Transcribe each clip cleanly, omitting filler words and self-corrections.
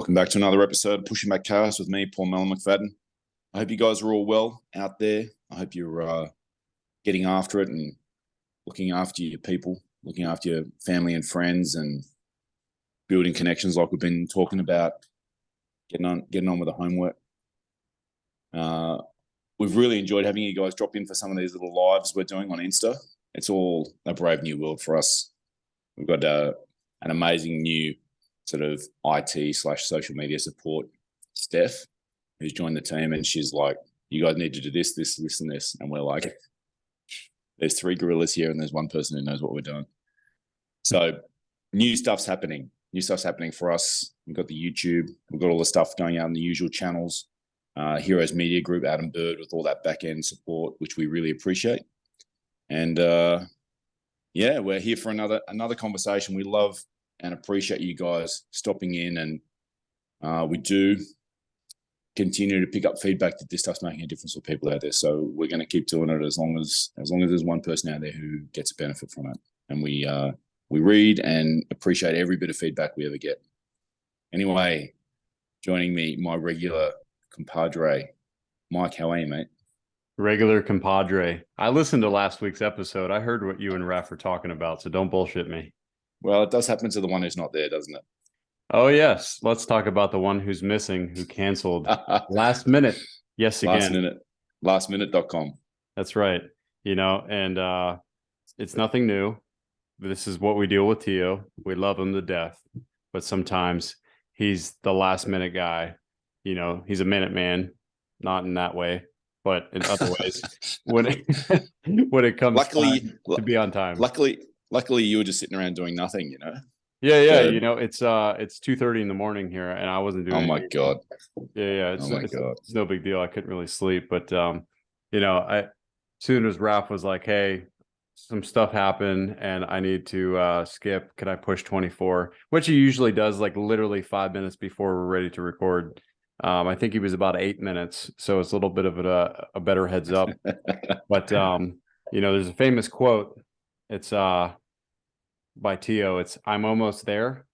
Welcome back to another episode of Pushing Back Chaos with me, Paul Melon McFadden. I hope you guys are all well out there. I hope you're getting after it and looking after your people, looking after your family and friends, and building connections like we've been talking about, getting on with the homework. We've really enjoyed having you guys drop in for some of these little lives we're doing on Insta. It's all a brave new world for us. We've got an amazing new sort of IT/social media support, Steph, who's joined the team, and she's like, you guys need to do this, this, this, and this. And we're like, there's 3 gorillas here and there's one person who knows what we're doing. So new stuff's happening. New stuff's happening for us. We've got the YouTube. We've got all the stuff going out in the usual channels. Heroes Media Group, Adam Bird, with all that back-end support, which we really appreciate. And yeah, we're here for another conversation. We love and appreciate you guys stopping in, and we do continue to pick up feedback that this stuff's making a difference for people out there. So we're going to keep doing it as long as there's one person out there who gets a benefit from it. And we read and appreciate every bit of feedback we ever get. Anyway, joining me, my regular compadre, Mike. How are you, mate? Regular compadre. I listened to last week's episode. I heard what you and Raph were talking about, so don't bullshit me. Well, it does happen to the one who's not there, doesn't it? Oh, yes. Let's talk about the one who's missing, who canceled last minute. Yes, again. Lastminute.com. That's right. And it's nothing new. This is what we deal with Tio. We love him to death, but sometimes he's the last minute guy. He's a minute man, not in that way, but in other ways when it comes to be on time. Luckily, you were just sitting around doing nothing, Yeah. It's 2:30 in the morning here, and I wasn't doing. Oh my god. Yeah. It's no big deal. I couldn't really sleep, but as soon as Raph was like, "Hey, some stuff happened, and I need to skip. Can I push 24?" Which he usually does, like literally 5 minutes before we're ready to record. I think he was about 8 minutes, so it's a little bit of a better heads up. But there's a famous quote. It's by Tio. It's "I'm almost there,"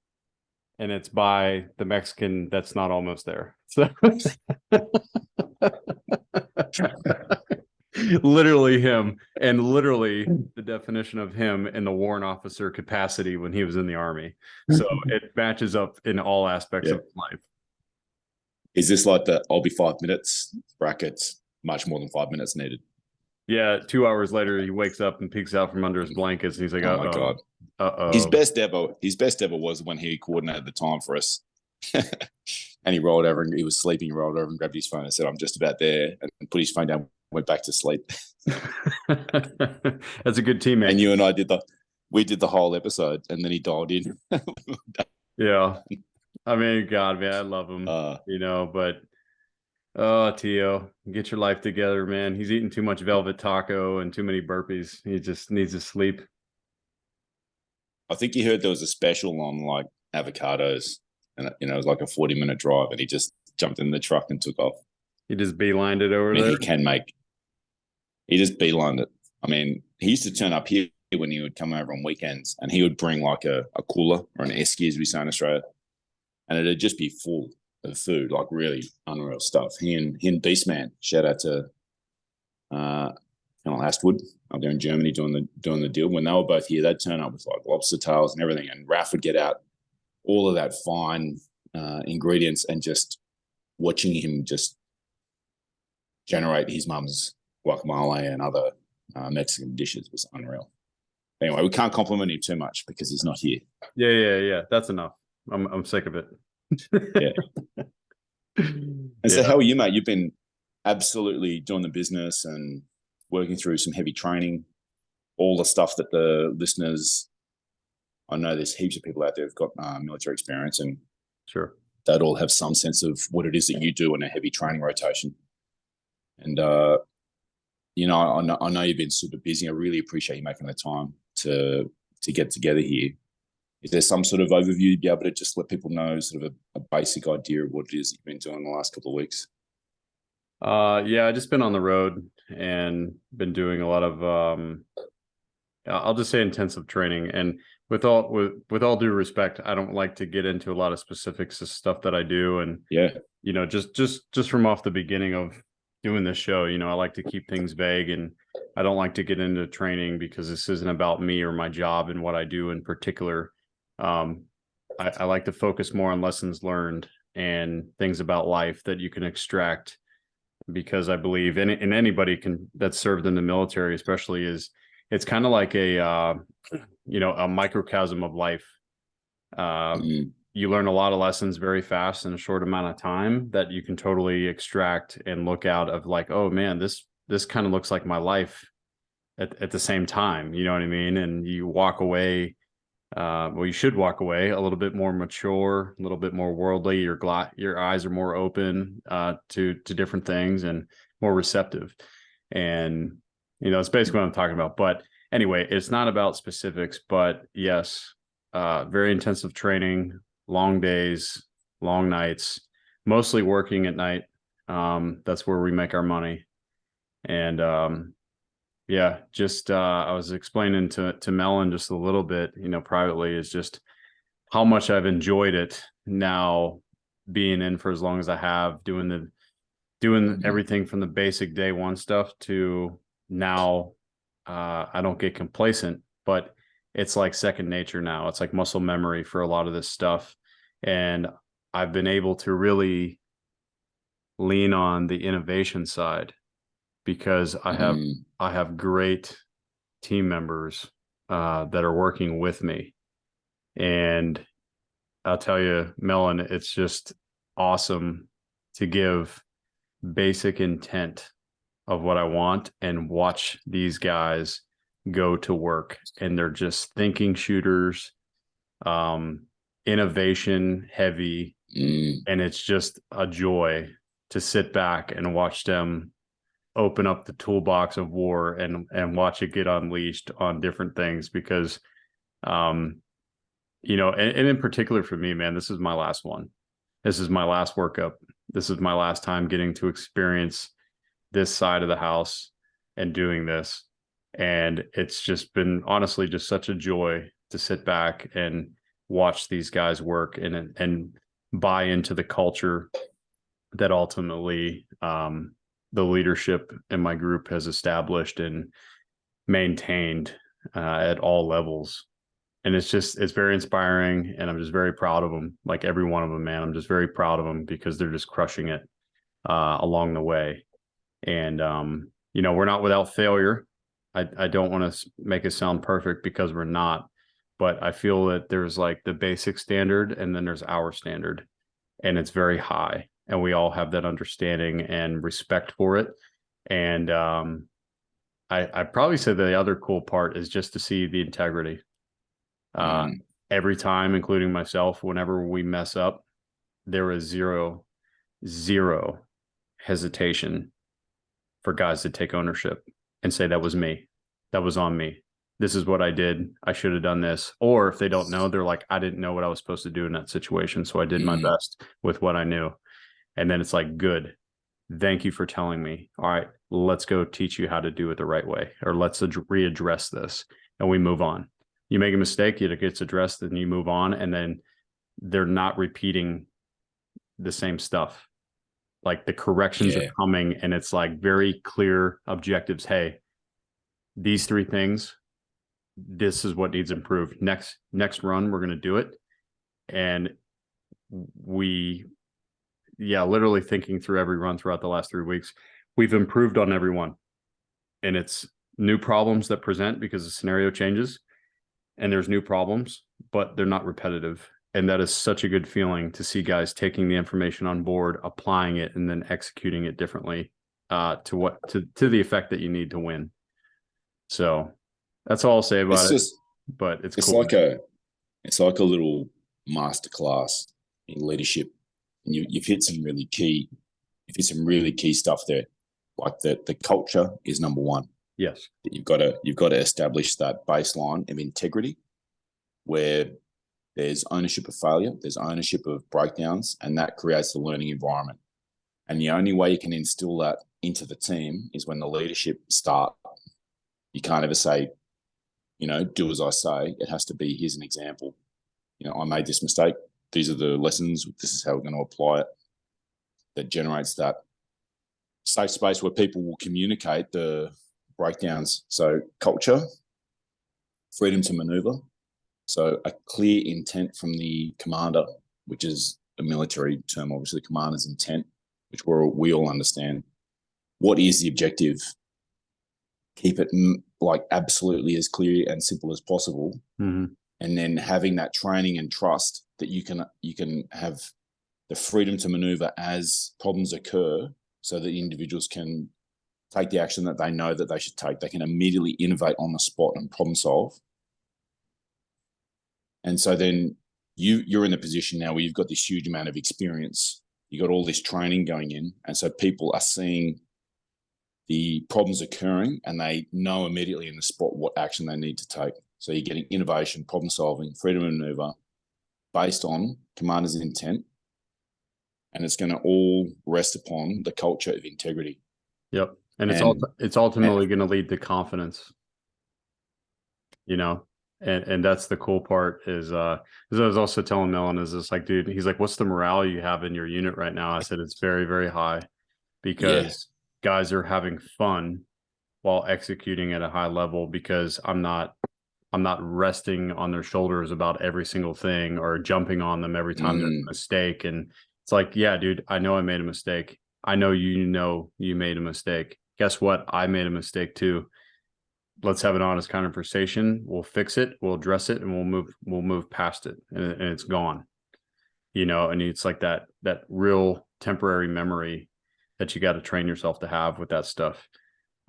and it's by the Mexican that's not almost there. So literally him, and literally the definition of him in the warrant officer capacity when he was in the army. So it matches up in all aspects of life. Is this like the "I'll be 5 minutes" brackets? Much more than 5 minutes needed. Yeah, 2 hours later, he wakes up and peeks out from under his blankets, and he's like, "Oh my god!" His best ever was when he coordinated the time for us, and he rolled over and he was sleeping. He rolled over and grabbed his phone and said, "I'm just about there," and put his phone down, went back to sleep. That's a good teammate. And you and I did the whole episode, and then he dialed in. Yeah, I mean, God, man, I love him. But. Oh, Tio, get your life together, man. He's eating too much velvet taco and too many burpees. He just needs to sleep. I think he heard there was a special on like avocados, and it was like a 40-minute drive, and he just jumped in the truck and took off. He just beelined it over there. He just beelined it. I mean, he used to turn up here when he would come over on weekends, and he would bring like a cooler or an esky, as we say in Australia, and it'd just be full of food, like really unreal stuff. He and Beastman, shout out to Colonel Astwood up there in Germany doing the deal. When they were both here, they'd turn up with like lobster tails and everything, and Raph would get out all of that fine ingredients, and just watching him just generate his mum's guacamole and other Mexican dishes was unreal. Anyway, we can't compliment him too much because he's not here. Yeah. That's enough. I'm sick of it. Yeah. And so how are you, mate? You've been absolutely doing the business and working through some heavy training, all the stuff that the listeners, I know there's heaps of people out there who've got military experience, and sure, they'd all have some sense of what it is that you do in a heavy training rotation. And I know you've been super busy. I really appreciate you making the time to get together here. Is there some sort of overview you'd be able to just let people know, sort of a basic idea of what it is you've been doing the last couple of weeks? Yeah, I just been on the road and been doing a lot of I'll just say intensive training. And with all due respect, I don't like to get into a lot of specifics of stuff that I do. And, you know, just from off the beginning of doing this show, you know, I like to keep things vague, and I don't like to get into training because this isn't about me or my job and what I do in particular. I like to focus more on lessons learned and things about life that you can extract, because I believe in anybody that's served in the military, especially, it's kind of like a you know, a microcosm of life. You learn a lot of lessons very fast in a short amount of time that you can totally extract and look out of, like, oh man, this kind of looks like my life at the same time, you know what I mean? And you walk away, well, you should walk away a little bit more mature, a little bit more worldly. Your eyes are more open to different things and more receptive. And, you know, it's basically what I'm talking about. But anyway, it's not about specifics, but yes, very intensive training, long days, long nights, mostly working at night. That's where we make our money. And yeah, just I was explaining to Melon just a little bit, you know, privately, is just how much I've enjoyed it now, being in for as long as I have, doing everything from the basic day one stuff to now. I don't get complacent, but it's like second nature now. It's like muscle memory for a lot of this stuff. And I've been able to really lean on the innovation side, because I have great team members that are working with me. And I'll tell you, Melon, it's just awesome to give basic intent of what I want and watch these guys go to work. And they're just thinking shooters, innovation heavy. And it's just a joy to sit back and watch them open up the toolbox of war and watch it get unleashed on different things. Because, you know, and in particular for me, man, this is my last one. This is my last workup. This is my last time getting to experience this side of the house and doing this. And it's just been honestly just such a joy to sit back and watch these guys work and buy into the culture that ultimately the leadership in my group has established and maintained at all levels. And it's very inspiring, and I'm just very proud of them. Like every one of them, man, I'm just very proud of them because they're just crushing it along the way. And, you know, we're not without failure. I don't want to make it sound perfect, because we're not, but I feel that there's like the basic standard, and then there's our standard, and it's very high, and we all have that understanding and respect for it. And I probably say the other cool part is just to see the integrity. Every time, including myself, whenever we mess up, there is zero hesitation for guys to take ownership and say, that was me. That was on me. This is what I did. I should have done this. Or if they don't know, they're like, I didn't know what I was supposed to do in that situation, so I did my best with what I knew. And then it's like, good. Thank you for telling me. All right, let's go teach you how to do it the right way, or let's readdress this. And we move on. You make a mistake, it gets addressed, and you move on. And then they're not repeating the same stuff. Like the corrections are coming, and it's like very clear objectives. Hey, these 3 things, this is what needs improved. Next run, we're going to do it. And literally thinking through every run throughout the last 3 weeks, we've improved on every one. And it's new problems that present because the scenario changes, and there's new problems, but they're not repetitive. And that is such a good feeling to see guys taking the information on board, applying it, and then executing it differently to the effect that you need to win. So that's all I'll say about it. But it's cool. It's like a little masterclass in leadership. And you've hit some really key stuff there. Like the culture is number one. Yes. You've got to establish that baseline of integrity, where there's ownership of failure, there's ownership of breakdowns, and that creates the learning environment. And the only way you can instill that into the team is when the leadership start. You can't ever say, do as I say. It has to be, here's an example. I made this mistake. These are the lessons. This is how we're going to apply it. That generates that safe space where people will communicate the breakdowns. So culture, freedom to maneuver. So a clear intent from the commander, which is a military term, obviously, commander's intent, which we all understand. What is the objective? Keep it absolutely as clear and simple as possible. Mm-hmm. And then having that training and trust that you can have the freedom to maneuver as problems occur, so that individuals can take the action that they know that they should take. They can immediately innovate on the spot and problem solve. And so then you're in a position now where you've got this huge amount of experience. You've got all this training going in. And so people are seeing the problems occurring and they know immediately in the spot what action they need to take. So you're getting innovation, problem solving, freedom of maneuver based on commander's intent. And it's going to all rest upon the culture of integrity. Yep. And it's ultimately going to lead to confidence, and that's the cool part is, I was also telling Melon, is this like, dude, he's like, what's the morale you have in your unit right now? I said, it's very, very high, because guys are having fun while executing at a high level, because I'm not resting on their shoulders about every single thing or jumping on them every time there's a mistake. And it's like, yeah, dude, I know I made a mistake. I know you made a mistake. Guess what? I made a mistake too. Let's have an honest conversation. We'll fix it. We'll address it, and we'll move past it, and it's gone. And it's like that real temporary memory that you got to train yourself to have with that stuff.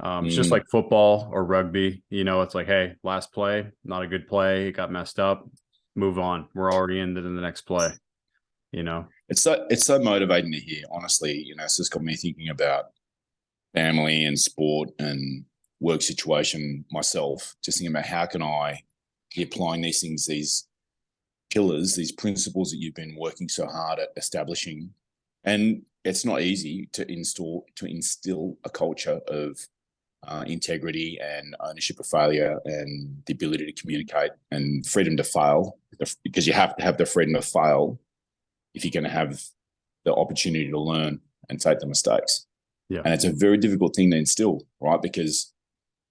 It's just like football or rugby. It's like, hey, last play, not a good play. It got messed up. Move on. We're already into the next play. It's so motivating to hear, honestly. It's just got me thinking about family and sport and work situation myself, just thinking about how can I be applying these things, these pillars, these principles that you've been working so hard at establishing. And it's not easy to instill a culture of integrity and ownership of failure and the ability to communicate and freedom to fail, because you have to have the freedom to fail if you're going to have the opportunity to learn and take the mistakes. Yeah. And it's a very difficult thing to instill, right? Because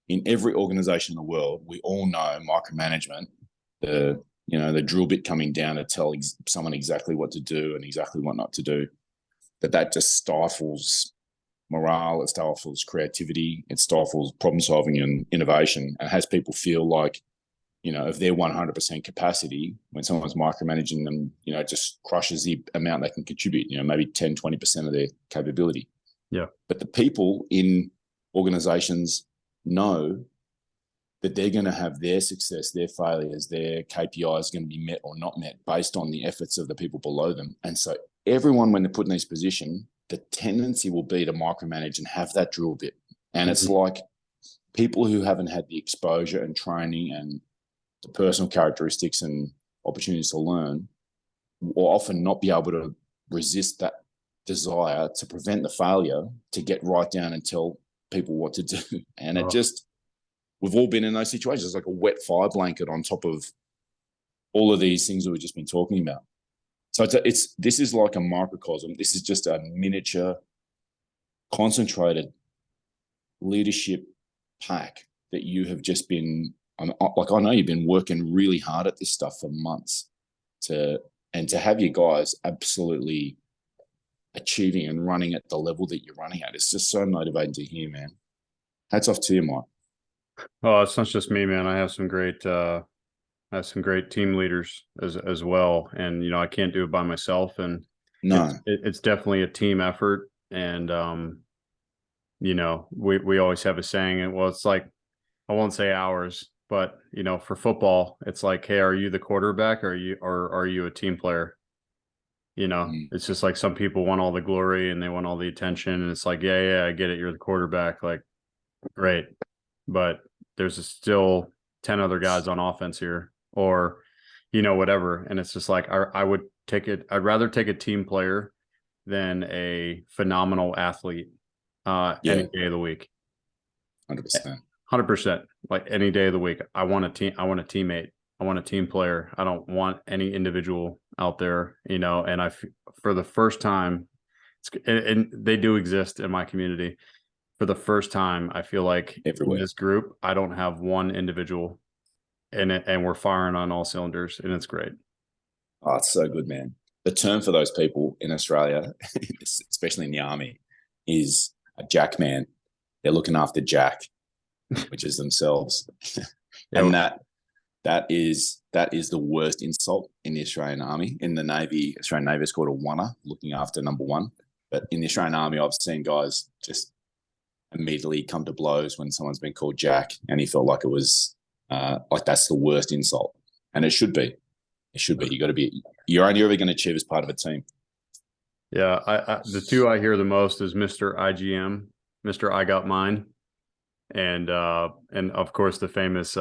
in every organization in the world, we all know micromanagement, the drill bit coming down to tell someone exactly what to do and exactly what not to do, that just stifles morale, it stifles creativity, it stifles problem solving and innovation, and has people feel like, if they're 100% capacity, when someone's micromanaging them, it just crushes the amount they can contribute, maybe 10, 20% of their capability. Yeah. But the people in organizations know that they're going to have their success, their failures, their KPIs going to be met or not met based on the efforts of the people below them. And so everyone, when they're put in this position, the tendency will be to micromanage and have that drill bit. And it's like people who haven't had the exposure and training and the personal characteristics and opportunities to learn will often not be able to resist that desire to prevent the failure, to get right down and tell people what to do. And we've all been in those situations. It's like a wet fire blanket on top of all of these things that we've just been talking about. So this is like a microcosm. This is just a miniature, concentrated leadership pack that you have just been, I know you've been working really hard at this stuff for months to have you guys absolutely achieving and running at the level that you're running at. It's just so motivating to hear, man. Hats off to you, Mike. Oh, it's not just me, man. I have some great team leaders as well. And, I can't do it by myself. And no, it's definitely a team effort. And, we always have a saying, and it's like, I won't say ours, but, for football, it's like, hey, are you the quarterback or are you a team player? It's just like some people want all the glory and they want all the attention. And it's like, yeah, I get it. You're the quarterback. Like, great. But there's still 10 other guys on offense here or, whatever. And it's just like, I would take it. I'd rather take a team player than a phenomenal athlete any day of the week. 100%. 100%. Like any day of the week, I want a team. I want a teammate. I want a team player. I don't want any individual out there, you know. And for the first time, and they do exist in my community. For the first time, I feel like everywhere in this group, I don't have one individual in it, and we're firing on all cylinders, and it's great. Oh, it's so good, man. The term for those people in Australia, especially in the army, is a jack man. They're looking after Jack, which is themselves. And that is the worst insult in the Australian Army. In the Navy, Australian Navy is called a oneer, looking after number one. But in the Australian Army, I've seen guys just immediately come to blows when someone's been called Jack, and he felt like it was like that's the worst insult. And it should be. It should be. You're only ever going to achieve as part of a team. Yeah, the two I hear the most is Mr. IGM, Mr. I Got Mine, and of course the famous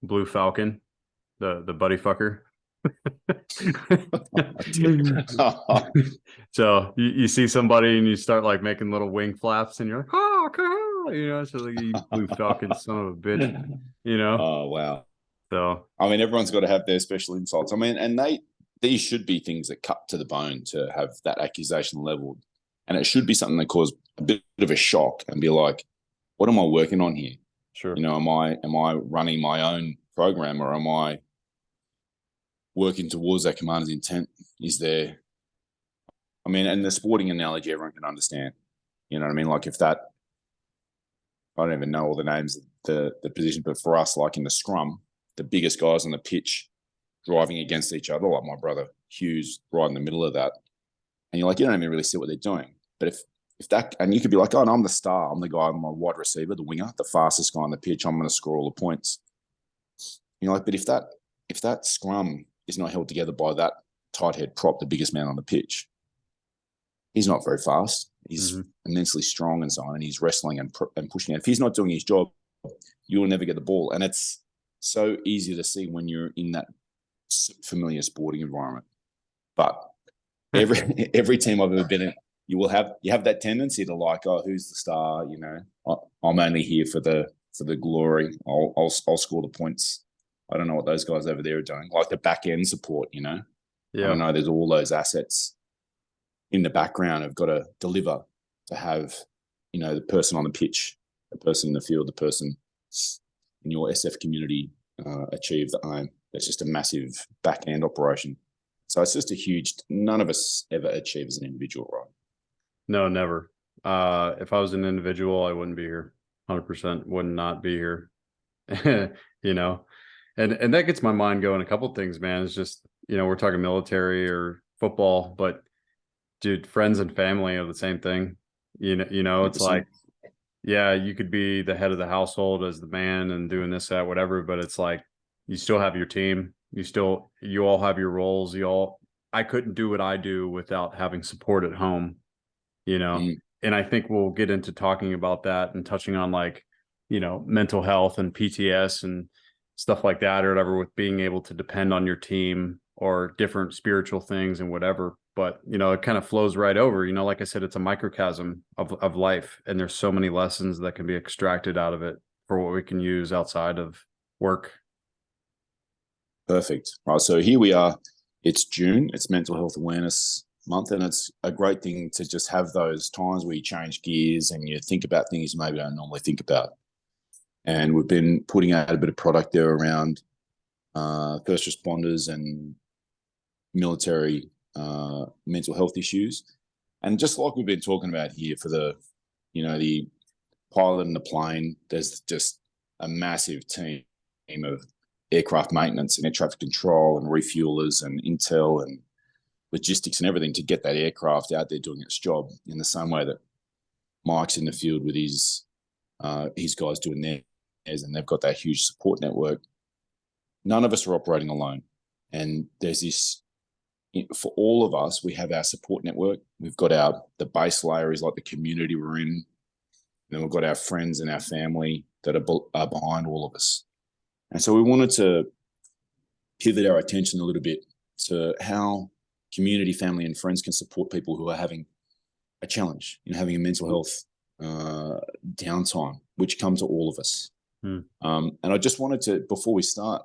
Blue Falcon, the buddy fucker. So you see somebody and you start like making little wing flaps, and you're like, oh, you know, so like, you Blue Falcon, son of a bitch, you know. Oh wow. So I mean, everyone's got to have their special insults. I mean, and these should be things that cut to the bone to have that accusation leveled, and it should be something that cause a bit of a shock and be like, what am I working on here? Sure. You know, am I running my own program, or am I working towards that commander's intent? Is there, I mean, and the sporting analogy everyone can understand. You know what I mean? Like if that, I don't even know all the names of the position, but for us, like in the scrum, the biggest guys on the pitch driving against each other, like my brother Hughes right in the middle of that. And you're like, you don't even really see what they're doing. But if that, and you could be like, oh, no, I'm the star. I'm the guy, I'm a wide receiver, the winger, the fastest guy on the pitch. I'm going to score all the points. And you're like, but if that scrum is not held together by that tight head prop, the biggest man on the pitch, he's not very fast. He's immensely strong and so on, and he's wrestling and pushing. If he's not doing his job, you will never get the ball. And it's so easy to see when you're in that familiar sporting environment. But every team I've ever been in, you have that tendency to like, oh, who's the star? You know, I'm only here for the glory. I'll score the points. I don't know what those guys over there are doing. Like the back end support, you know. Yeah. I don't know. There's all those assets in the background have got to deliver to have, you know, the person on the pitch, the person in the field, the person in your SF community achieve the aim. It's just a massive back end operation. So it's just a huge, none of us ever achieve as an individual, right? No, never. If I was an individual, I wouldn't be here. 100% would not be here. You know, and that gets my mind going. A couple of things, man. It's just, you know, we're talking military or football, but dude, friends and family are the same thing. You know, it's 100%. Like, yeah, you could be the head of the household as the man and doing this, that, whatever, but it's like, you still have your team. You all have your roles. I couldn't do what I do without having support at home, you know? And I think we'll get into talking about that and touching on like, you know, mental health and PTS and stuff like that or whatever, with being able to depend on your team or different spiritual things and whatever. But, you know, it kind of flows right over, you know, like I said, it's a microcosm of life. And there's so many lessons that can be extracted out of it for what we can use outside of work. Perfect. Right. So here we are. It's June. It's Mental Health Awareness Month. And it's a great thing to just have those times where you change gears and you think about things you maybe don't normally think about. And we've been putting out a bit of product there around first responders and military mental health issues. And just like we've been talking about here for the pilot and the plane, there's just a massive team of aircraft maintenance and air traffic control and refuelers and intel and logistics and everything to get that aircraft out there doing its job, in the same way that Mike's in the field with his guys doing theirs, and they've got that huge support network. None of us are operating alone. And there's this, for all of us, we have our support network. We've got the base layer is like the community we're in. And then we've got our friends and our family that are behind all of us. And so we wanted to pivot our attention a little bit to how community, family, and friends can support people who are having a challenge, having a mental health downtime, which come to all of us. And I just wanted to, before we start,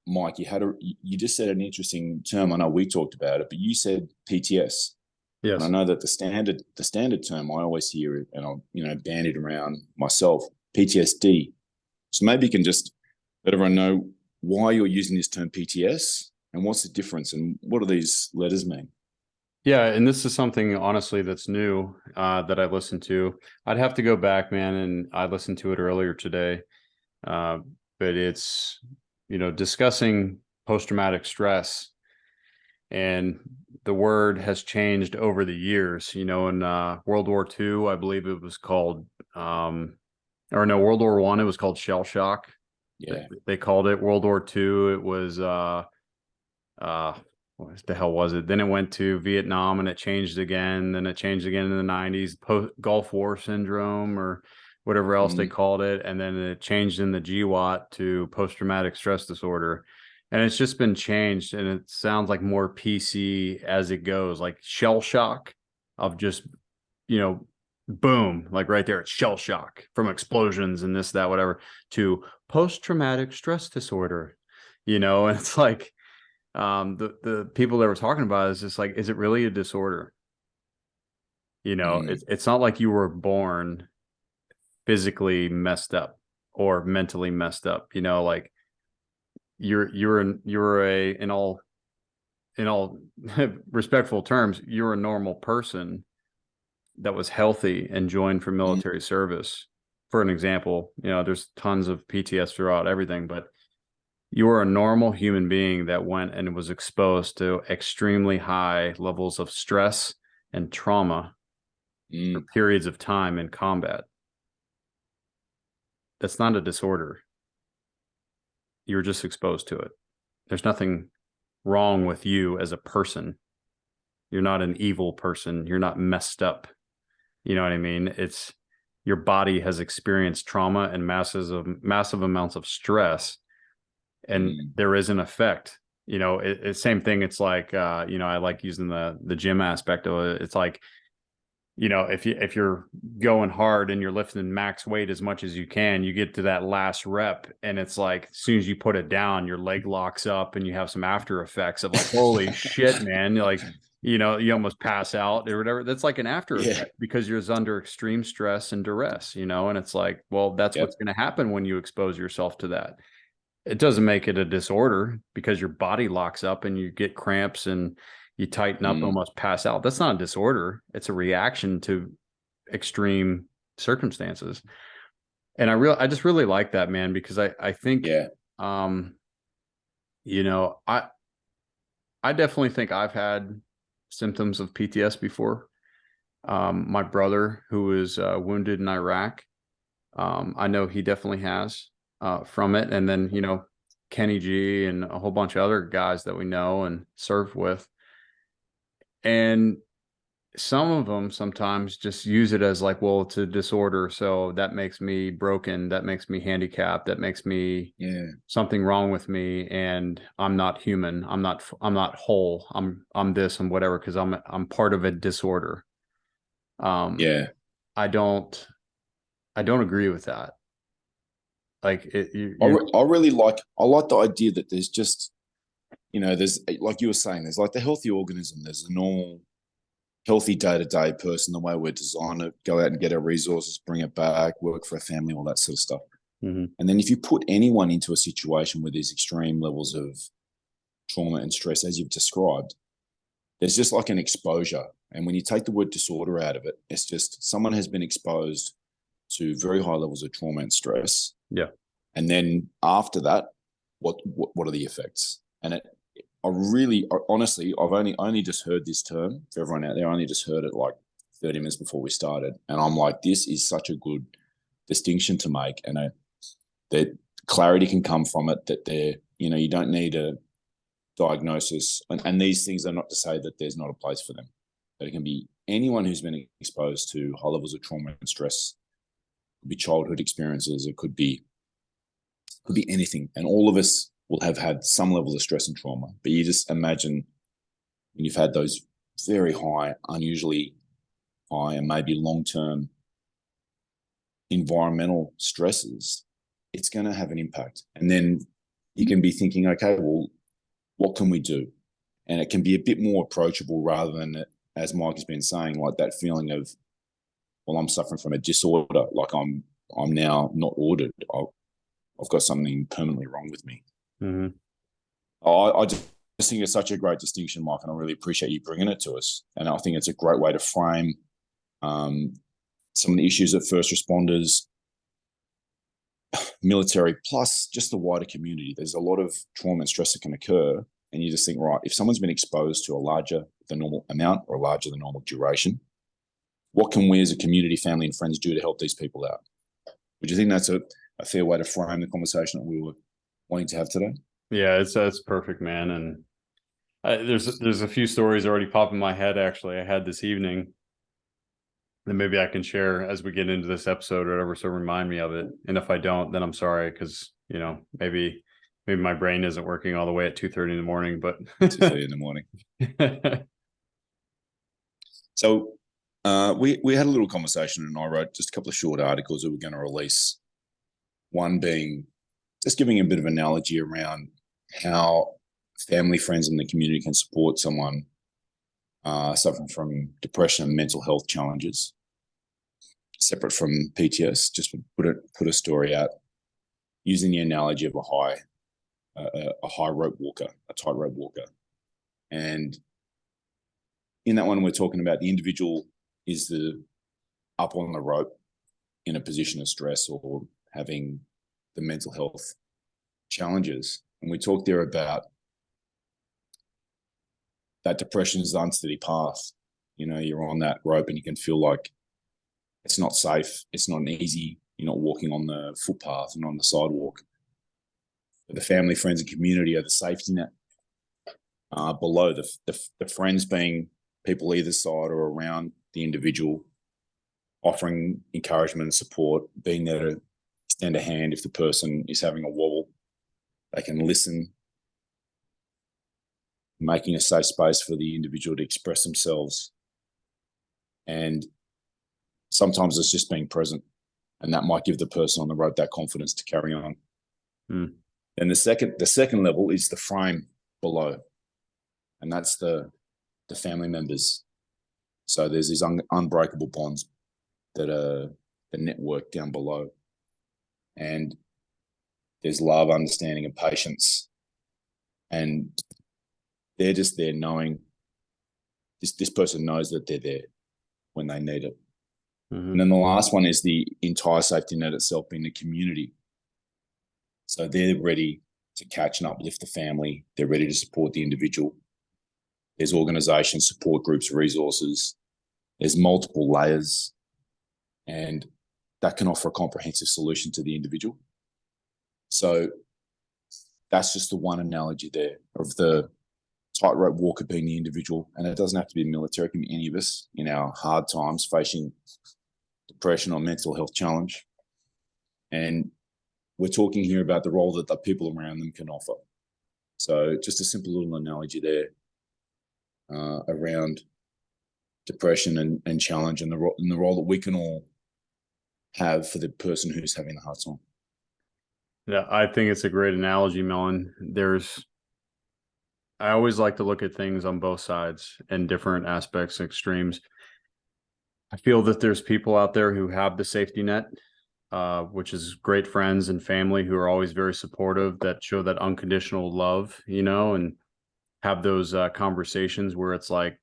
Mike, you just said an interesting term. I know we talked about it, but you said PTS. Yes. And I know that the standard term I always hear it, and I'll bandy it around myself, PTSD. So maybe you can just let everyone know why you're using this term PTS and what's the difference and what do these letters mean? Yeah, and this is something honestly that's new that I listened to. I'd have to go back, man, and I listened to it earlier today. But it's discussing post-traumatic stress, and the word has changed over the years. In World War II, I believe it was called, World War I, it was called shell shock. Yeah, they called it. World War II, it was what the hell was it? Then it went to Vietnam and it changed again. Then it changed again in the 90s, Gulf War syndrome or whatever else they called it. And then it changed in the GWAT to post-traumatic stress disorder. And it's just been changed. And it sounds like more PC as it goes, like shell shock of just, boom, like right there, it's shell shock from explosions and this, that, whatever, to post-traumatic stress disorder, and it's like, the people that were talking about is just like, is it really a disorder? It's not like you were born physically messed up or mentally messed up, like you're in all respectful terms, you're a normal person that was healthy and joined for military service. For an example, there's tons of PTS throughout everything, but you are a normal human being that went and was exposed to extremely high levels of stress and trauma for periods of time in combat. That's not a disorder. You're just exposed to it. There's nothing wrong with you as a person. You're not an evil person. You're not messed up. You know what I mean? It's your body has experienced trauma and massive amounts of stress. And there is an effect, it's same thing. It's like, I like using the gym aspect of it. It's like, if you're going hard and you're lifting max weight as much as you can, you get to that last rep. And it's like, as soon as you put it down, your leg locks up and you have some after effects of like, holy shit, man. Like, you almost pass out or whatever. That's like an after effect because you're under extreme stress and duress, and it's like, well, that's what's going to happen when you expose yourself to that. It doesn't make it a disorder because your body locks up and you get cramps and you tighten up, almost pass out. That's not a disorder. It's a reaction to extreme circumstances. And I just really like that, man, because I think, I definitely think I've had symptoms of PTS before. My brother, who was wounded in Iraq, I know he definitely has. From it. And then, Kenny G and a whole bunch of other guys that we know and serve with. And some of them sometimes just use it as like, well, it's a disorder. So that makes me broken. That makes me handicapped. That makes me something wrong with me. And I'm not human. I'm not whole. I'm this and whatever, because I'm part of a disorder. I don't agree with that. Like I really like the idea that there's just, there's, like you were saying, there's like the healthy organism, there's the normal healthy day-to-day person, the way we're designed to go out and get our resources, bring it back, work for a family, all that sort of stuff. And then if you put anyone into a situation with these extreme levels of trauma and stress, as you've described, there's just like an exposure. And when you take the word disorder out of it, it's just someone has been exposed to very high levels of trauma and stress. Yeah. And then after that, what are the effects? And honestly, I've only just heard this term for everyone out there. I only just heard it like 30 minutes before we started. And I'm like, this is such a good distinction to make. And that clarity can come from it, that you don't need a diagnosis. And these things are not to say that there's not a place for them. But it can be anyone who's been exposed to high levels of trauma and stress. It could be childhood experiences. It could be anything. And all of us will have had some levels of stress and trauma. But you just imagine when you've had those very high, unusually high, and maybe long-term environmental stresses, it's going to have an impact. And then you can be thinking, okay, well, what can we do? And it can be a bit more approachable rather than, as Mike has been saying, like that feeling of, well, I'm suffering from a disorder, like I'm now not ordered. I've got something permanently wrong with me. Mm-hmm. I just think it's such a great distinction, Mike, and I really appreciate you bringing it to us. And I think it's a great way to frame some of the issues that first responders, military, plus just the wider community. There's a lot of trauma and stress that can occur, and you just think, right, if someone's been exposed to a larger than normal amount or a larger than normal duration, what can we as a community, family, and friends do to help these people out? Would you think that's a fair way to frame the conversation that we were wanting to have today? Yeah, that's perfect, man. And there's a few stories already popping in my head. Actually, I had this evening, and maybe I can share as we get into this episode or whatever. So remind me of it. And if I don't, then I'm sorry, because maybe my brain isn't working all the way at 2:30 in the morning. But 2:30 in the morning. So we had a little conversation, and I wrote just a couple of short articles that we're going to release. One being just giving a bit of analogy around how family, friends, and the community can support someone suffering from depression and mental health challenges, separate from PTS. Just put a story out using the analogy of a high rope walker, a tightrope walker, and in that one we're talking about the individual is up on the rope in a position of stress or having the mental health challenges. And we talked there about that depression is the unsteady path. You're on that rope and you can feel like it's not safe. It's not easy. You're not walking on the footpath and on the sidewalk. But the family, friends, and community are the safety net below. The friends being people either side or around the individual, offering encouragement and support, being there to extend a hand if the person is having a wobble. They can listen, making a safe space for the individual to express themselves. And sometimes it's just being present, and that might give the person on the road that confidence to carry on. And the second level is the frame below, and that's the family members. So there's these unbreakable bonds that are the network down below, and there's love, understanding, and patience, and they're just there knowing this person knows that they're there when they need it. Mm-hmm. And then the last one is the entire safety net itself being the community. So they're ready to catch and uplift the family. They're ready to support the individual. There's organizations, support groups, resources. There's multiple layers, and that can offer a comprehensive solution to the individual. So that's just the one analogy there of the tightrope walker being the individual. And it doesn't have to be military. It can be any of us in our hard times facing depression or mental health challenge. And we're talking here about the role that the people around them can offer. So just a simple little analogy there around depression and challenge and the role that we can all have for the person who's having the hard time. Yeah, I think it's a great analogy, Melon. I always like to look at things on both sides and different aspects, extremes. I feel that there's people out there who have the safety net, which is great friends and family who are always very supportive, that show that unconditional love, and have those conversations where it's like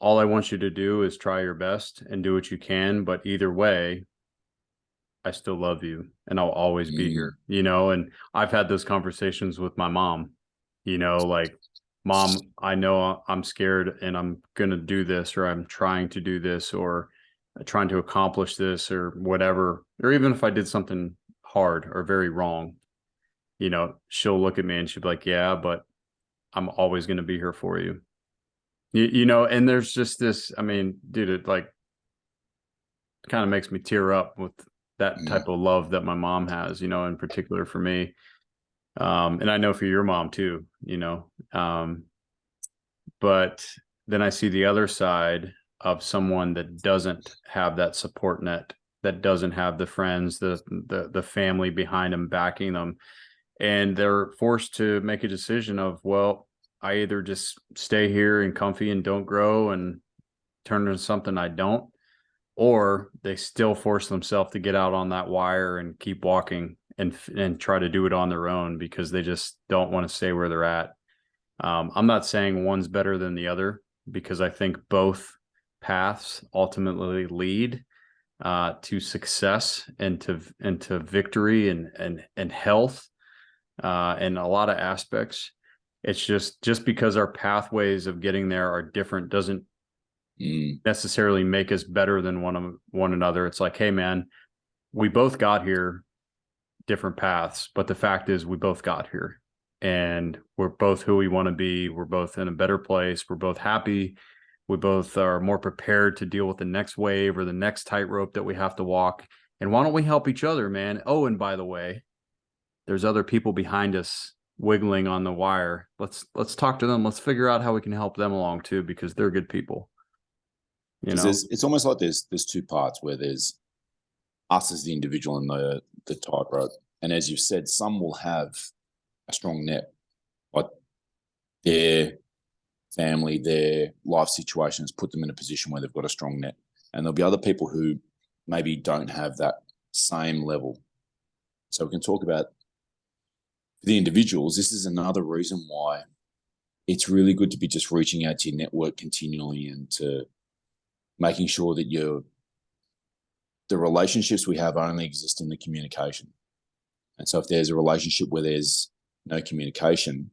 all I want you to do is try your best and do what you can, but either way, I still love you and I'll always be here, and I've had those conversations with my mom, like, Mom, I know I'm scared and I'm going to do this, or I'm trying to do this, or trying to accomplish this, or whatever. Or even if I did something hard or very wrong, she'll look at me and she'll be like, yeah, but I'm always going to be here for you. And there's just this, I mean, dude, it like kind of makes me tear up with that type of love that my mom has, in particular for me. And I know for your mom too, but then I see the other side of someone that doesn't have that support net that doesn't have the friends, the family behind them, backing them. And they're forced to make a decision of, well, I either just stay here and comfy and don't grow and turn into something I don't, or they still force themselves to get out on that wire and keep walking and try to do it on their own because they just don't want to stay where they're at. I'm not saying one's better than the other, because I think both paths ultimately lead to success and to victory and health in a lot of aspects. It's just because our pathways of getting there are different doesn't necessarily make us better than one another. It's like, hey man, we both got here different paths, but the fact is we both got here and we're both who we want to be. We're both in a better place. We're both happy. We both are more prepared to deal with the next wave or the next tightrope that we have to walk. And why don't we help each other, man? Oh, and by the way, there's other people behind us wiggling on the wire. Let's talk to them. Let's figure out how we can help them along too, because they're good people. You know, it's almost like there's two parts where there's us as the individual and the tightrope. And as you've said, some will have a strong net, like their family, their life situations put them in a position where they've got a strong net. And there'll be other people who maybe don't have that same level. So we can talk about the individuals. This is another reason why it's really good to be just reaching out to your network continually and to making sure that the relationships we have only exist in the communication. And so if there's a relationship where there's no communication,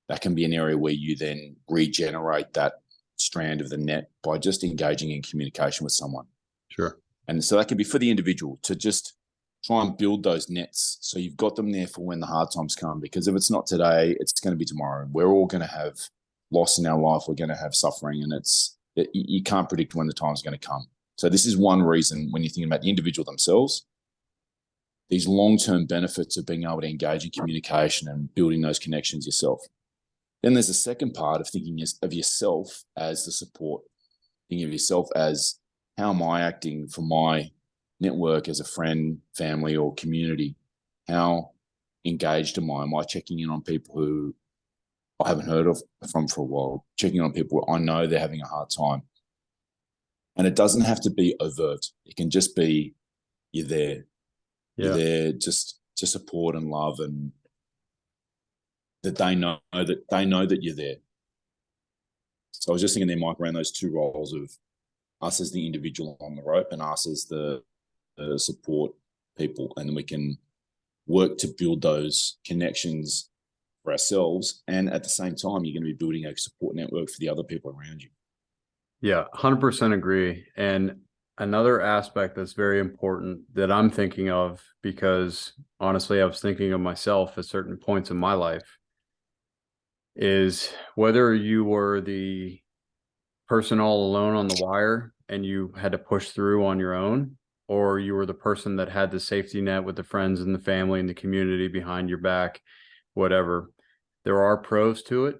that can be an area where you then regenerate that strand of the net by just engaging in communication with someone. Sure. And so that can be for the individual to just try and build those nets so you've got them there for when the hard times come. Because if it's not today, it's going to be tomorrow. We're all going to have loss in our life. We're going to have suffering, and you can't predict when the time's going to come. So this is one reason when you're thinking about the individual themselves, these long-term benefits of being able to engage in communication and building those connections yourself. Then there's a second part of thinking of yourself as the support, thinking of yourself as, how am I acting for my network as a friend, family, or community? How engaged am I? Am I checking in on people who I haven't heard from for a while, checking on people I know they're having a hard time? And it doesn't have to be overt. It can just be you're there. Yeah. You're there just to support and love, and that they know that you're there. So I was just thinking there, Mike, around those two roles of us as the individual on the rope and us as the support people. And then we can work to build those connections for ourselves. And at the same time, you're going to be building a support network for the other people around you. Yeah, 100% agree. And another aspect that's very important that I'm thinking of, because honestly, I was thinking of myself at certain points in my life, is whether you were the person all alone on the wire and you had to push through on your own, or you were the person that had the safety net with the friends and the family and the community behind your back, whatever. There are pros to it,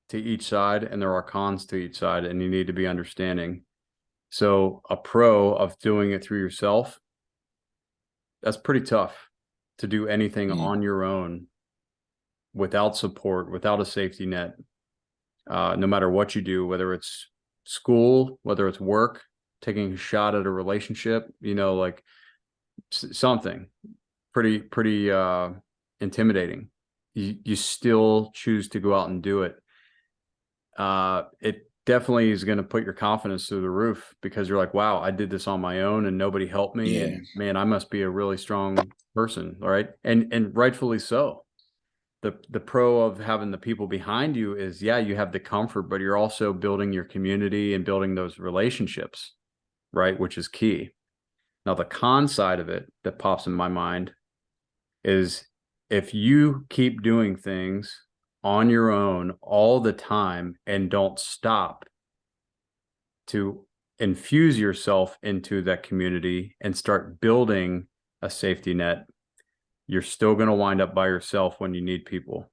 to each side, and there are cons to each side, and you need to be understanding. So a pro of doing it through yourself, that's pretty tough to do anything on your own without support, without a safety net, no matter what you do, whether it's school, whether it's work, taking a shot at a relationship, like something pretty intimidating. You still choose to go out and do it. It definitely is going to put your confidence through the roof, because you're like, wow, I did this on my own and nobody helped me. Yeah. And man, I must be a really strong person. Right. And rightfully so. The pro of having the people behind you is, yeah, you have the comfort, but you're also building your community and building those relationships, right? Which is key. Now, the con side of it that pops in my mind is, if you keep doing things on your own all the time and don't stop to infuse yourself into that community and start building a safety net, you're still going to wind up by yourself when you need people,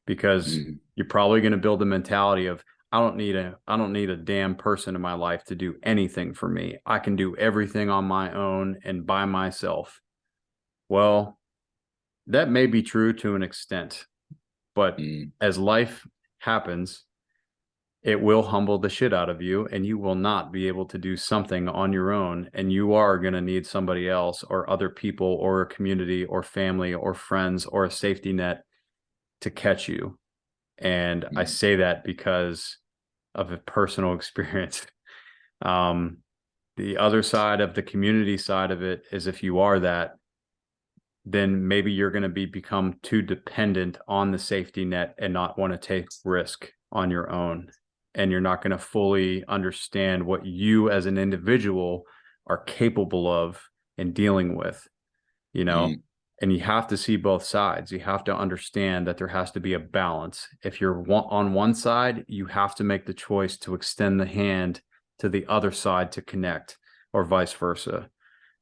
because you're probably going to build the mentality of, I don't need a damn person in my life to do anything for me. I can do everything on my own and by myself. Well, that may be true to an extent, but as life happens, it will humble the shit out of you, and you will not be able to do something on your own. And you are going to need somebody else or other people or a community or family or friends or a safety net to catch you. And I say that because of a personal experience. The other side of the community side of it is, if you are that, then maybe you're going to become too dependent on the safety net and not want to take risk on your own. And you're not going to fully understand what you as an individual are capable of and dealing with, you know? And you have to see both sides. You have to understand that there has to be a balance. If you're on one side, you have to make the choice to extend the hand to the other side to connect, or vice versa.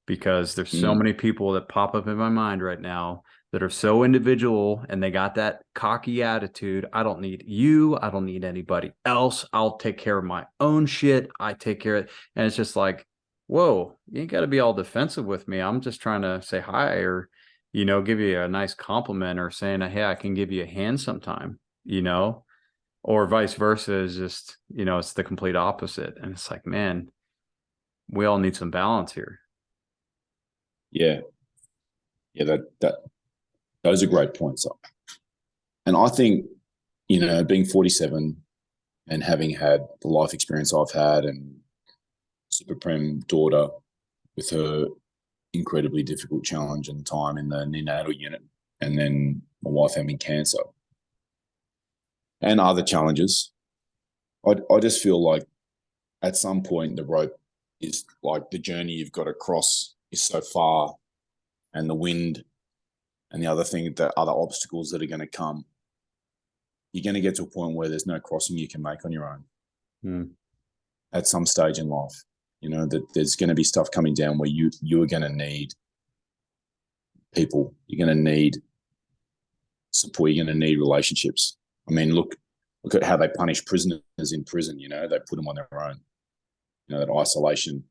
Because there's so many people that pop up in my mind right now that are so individual, and they got that cocky attitude. I don't need you. I don't need anybody else. I'll take care of my own shit. I take care of it. And it's just like, whoa, you ain't got to be all defensive with me. I'm just trying to say hi, or, you know, give you a nice compliment, or saying, hey, I can give you a hand sometime, you know, or vice versa is just, you know, it's the complete opposite. And it's like, man, we all need some balance here. Yeah. Those are great points. And I think, you know, being 47 and having had the life experience I've had, and super prem daughter with her incredibly difficult challenge and time in the neonatal unit, and then my wife having cancer and other challenges, I just feel like at some point the rope is like, the journey you've got to cross is so far, and the wind and the other obstacles that are going to come, you're going to get to a point where there's no crossing you can make on your own. At some stage in life, you know, that there's going to be stuff coming down where you are going to need people. You're going to need support. You're going to need relationships. I mean, look at how they punish prisoners in prison. You know, they put them on their own. You know, that isolation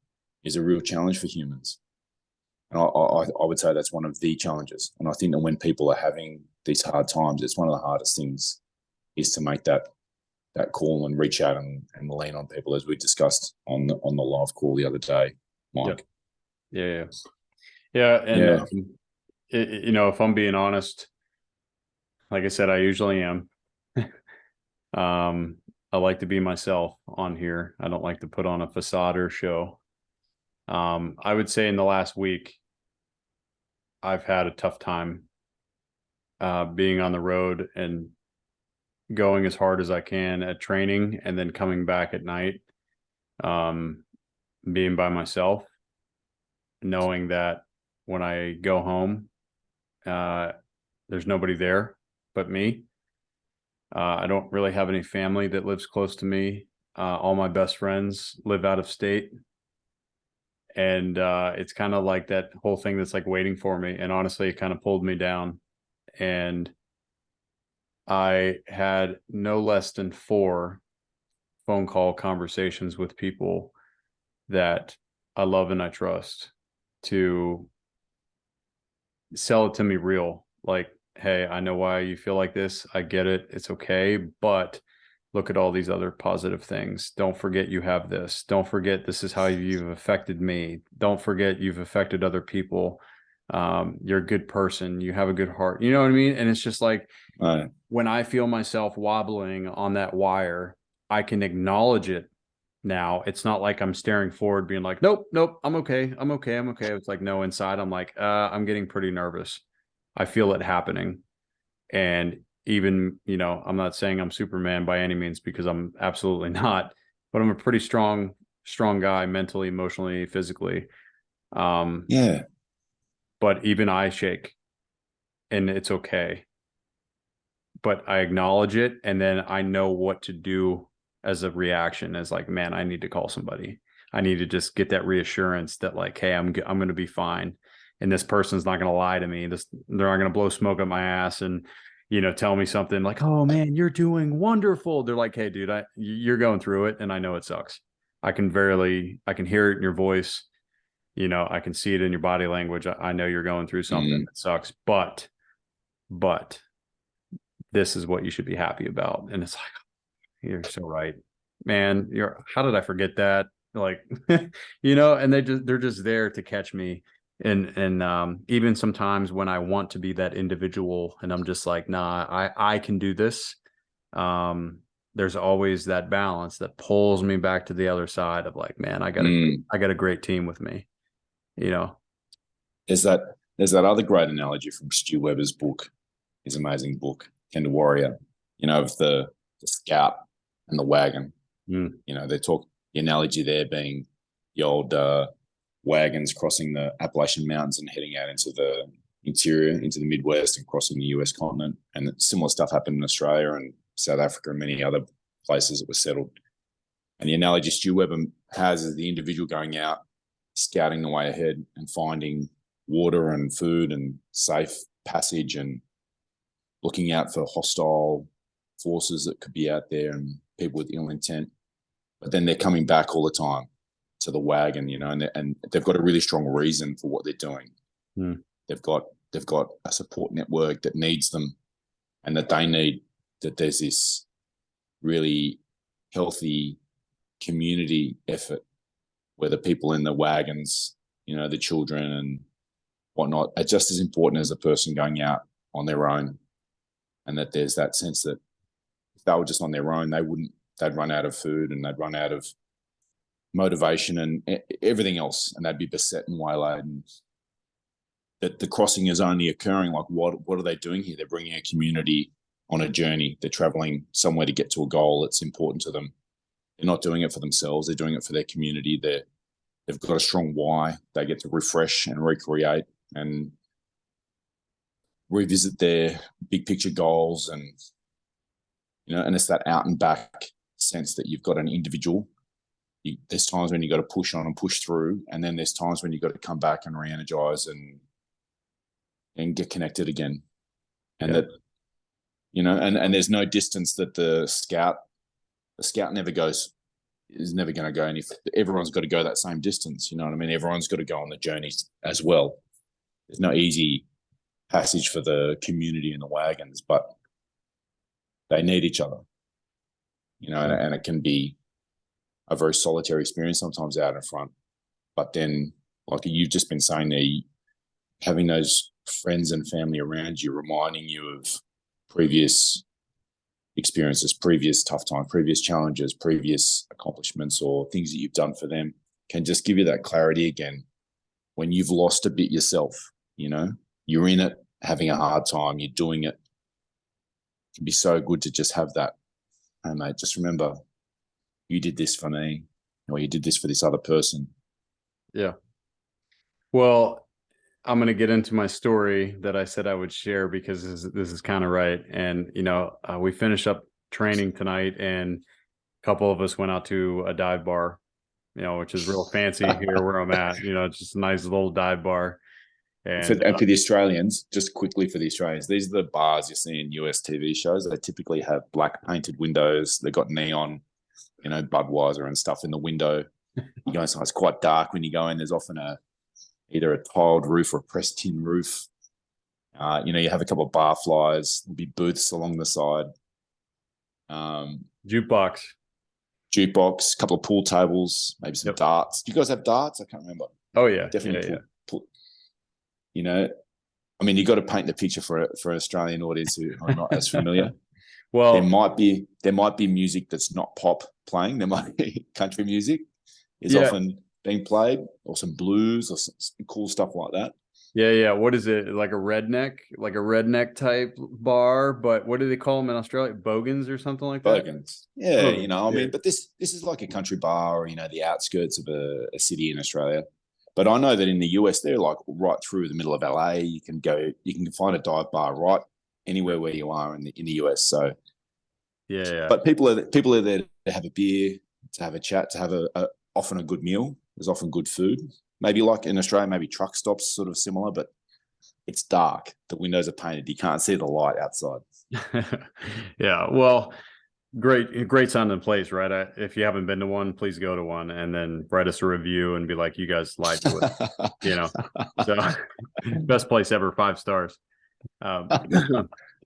is a real challenge for humans. And I would say that's one of the challenges. And I think that when people are having these hard times, it's one of the hardest things is to make that call and reach out and lean on people, as we discussed on the live call the other day, Mike. Yeah. And you know, if I'm being honest, like I said, I usually am. I like to be myself on here. I don't like to put on a facade or show. I would say in the last week, I've had a tough time being on the road and going as hard as I can at training, and then coming back at night, being by myself, knowing that when I go home, there's nobody there but me. I don't really have any family that lives close to me. All my best friends live out of state. And it's kind of like that whole thing that's like waiting for me. And honestly, it kind of pulled me down. And I had no less than 4 phone call conversations with people that I love and I trust to sell it to me real. Like, hey, I know why you feel like this. I get it. It's okay. But look at all these other positive things. Don't forget you have this. Don't forget this is how you've affected me. Don't forget you've affected other people. You're a good person. You have a good heart. You know what I mean? And it's just like, when I feel myself wobbling on that wire, I can acknowledge it now. It's not like I'm staring forward being like, nope, I'm okay. It's like, no, inside I'm like, I'm getting pretty nervous. I feel it happening. And even, you know, I'm not saying I'm Superman by any means, because I'm absolutely not, but I'm a pretty strong guy, mentally, emotionally, physically. But even I shake, and it's okay. But I acknowledge it, and then I know what to do as a reaction, as like, man, I need to call somebody. I need to just get that reassurance that like, hey, I'm going to be fine. And this person's not going to lie to me. They're not going to blow smoke up my ass and, tell me something like, "Oh man, you're doing wonderful." They're like, "Hey, dude, you're going through it, and I know it sucks. I can hear it in your voice. I can see it in your body language. I know you're going through something that sucks, but this is what you should be happy about." And it's like, you're so right, man. How did I forget that? Like, and they're just there to catch me. And even sometimes when I want to be that individual and I'm just like, nah, I can do this. There's always that balance that pulls me back to the other side of like, man, I got a great team with me. There's that other great analogy from Stu Weber's book, his amazing book, Tender Warrior, of the scout and the wagon. They talk, the analogy there being the old wagons crossing the Appalachian Mountains and heading out into the interior, into the Midwest and crossing the US continent. And similar stuff happened in Australia and South Africa and many other places that were settled. And the analogy Stu Weber has is the individual going out, scouting the way ahead and finding water and food and safe passage and looking out for hostile forces that could be out there and people with ill intent. But then they're coming back all the time to the wagon, and they've got a really strong reason for what they're doing. They've got a support network that needs them and that they need, that there's this really healthy community effort where the people in the wagons, the children and whatnot, are just as important as the person going out on their own. And that there's that sense that if they were just on their own, they'd run out of food and they'd run out of motivation and everything else, and they'd be beset and waylaid. And that the crossing is only occurring, like, what are they doing here? They're bringing a community on a journey. They're traveling somewhere to get to a goal that's important to them. They're not doing it for themselves. They're doing it for their community. They've got a strong why. They get to refresh and recreate and revisit their big picture goals. And, and it's that out and back sense that you've got an individual. There's times when you got to push on and push through. And then there's times when you got to come back and re-energize and get connected again. And that, and there's no distance that the scout is never going to go any. Everyone's got to go that same distance. You know what I mean? Everyone's got to go on the journey as well. There's no easy passage for the community and the wagons, but they need each other. And it can be a very solitary experience sometimes out in front. But then, like you've just been saying there, having those friends and family around you, reminding you of previous experiences, previous tough times, previous challenges, previous accomplishments or things that you've done for them, can just give you that clarity again when you've lost a bit yourself. You're in it, having a hard time, you're doing it. It can be so good to just have that. Hey, mate, just remember, you did this for me, or you did this for this other person. Yeah. Well, I'm going to get into my story that I said I would share because this is kind of right. And, we finished up training tonight and a couple of us went out to a dive bar, which is real fancy here where I'm at. It's just a nice little dive bar. And for the Australians, just quickly for the Australians, these are the bars you see in US TV shows. They typically have black painted windows. They've got neon, Budweiser and stuff in the window. You go inside, it's quite dark when you go in. There's often either a tiled roof or a pressed tin roof. You have a couple of bar flies. There'll be booths along the side. Jukebox, a couple of pool tables, maybe some darts. Do you guys have darts? I can't remember. Oh yeah, definitely. You got to paint the picture for an Australian audience who are not as familiar. Well, there might be music that's not pop playing. There might be country music is often being played, or some blues or some cool stuff like that. Yeah. What is it? Like a redneck type bar, but what do they call them in Australia? Bogans or something like that? Bogans. Yeah, but this is like a country bar or, the outskirts of a city in Australia. But I know that in the US, they're like right through the middle of LA. You can find a dive bar right anywhere where you are in the US. So, yeah. But people are there to have a beer, to have a chat, to have often a good meal. There's often good food. Maybe like in Australia, maybe truck stops, sort of similar, but it's dark. The windows are painted. You can't see the light outside. Yeah. Well, great sounding place, right? If you haven't been to one, please go to one and then write us a review and be like, you guys lied to us, So best place ever, 5 stars.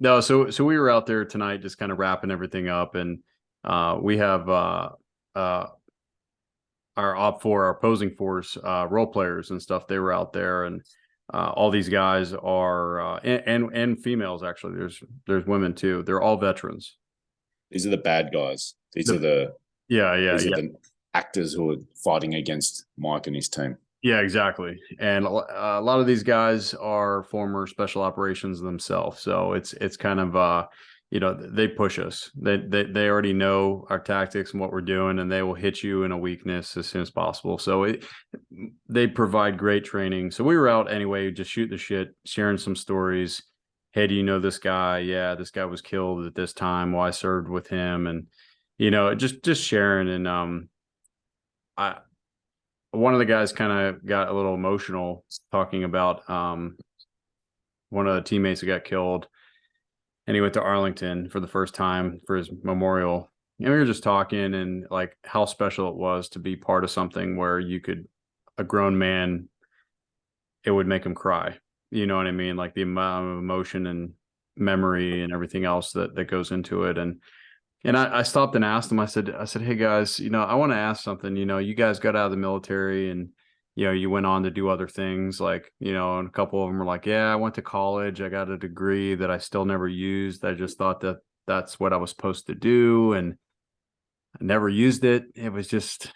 No, so we were out there tonight just kind of wrapping everything up, and we have our our opposing force role players and stuff. They were out there, and all these guys are and females actually. There's women too. They're all veterans. These are the bad guys. These are the the actors who are fighting against Mike and his team. Yeah, exactly. And a lot of these guys are former special operations themselves, so it's kind of they push us. They already know our tactics and what we're doing, and they will hit you in a weakness as soon as possible. So they provide great training. So we were out anyway, just shooting the shit, sharing some stories. Hey, do you know this guy? Yeah, this guy was killed at this time. Well, I served with him, and just sharing. And one of the guys kind of got a little emotional talking about one of the teammates that got killed, and he went to Arlington for the first time for his memorial. And we were just talking and like how special it was to be part of something where a grown man, it would make him cry. You know what I mean? Like the amount of emotion and memory and everything else that goes into it. And I stopped and asked him, I said, hey guys, I want to ask something. You guys got out of the military and, you went on to do other things like, and a couple of them were like, yeah, I went to college. I got a degree that I still never used. I just thought that that's what I was supposed to do. And I never used it. It was just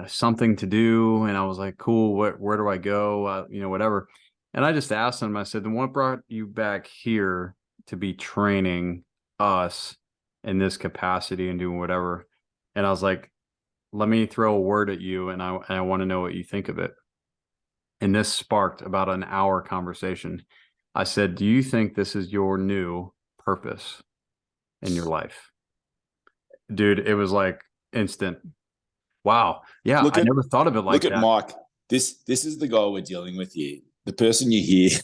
something to do. And I was like, cool, where do I go? Whatever. And I just asked him, I said, then what brought you back here to be training us in this capacity and doing whatever? And I was like, let me throw a word at you, and I want to know what you think of it. And this sparked about an hour conversation. I said, do you think this is your new purpose in your life? Dude, it was like instant. Wow. Yeah, I never thought of it like that. Look at Mike. This is the guy we're dealing with here. The person you hear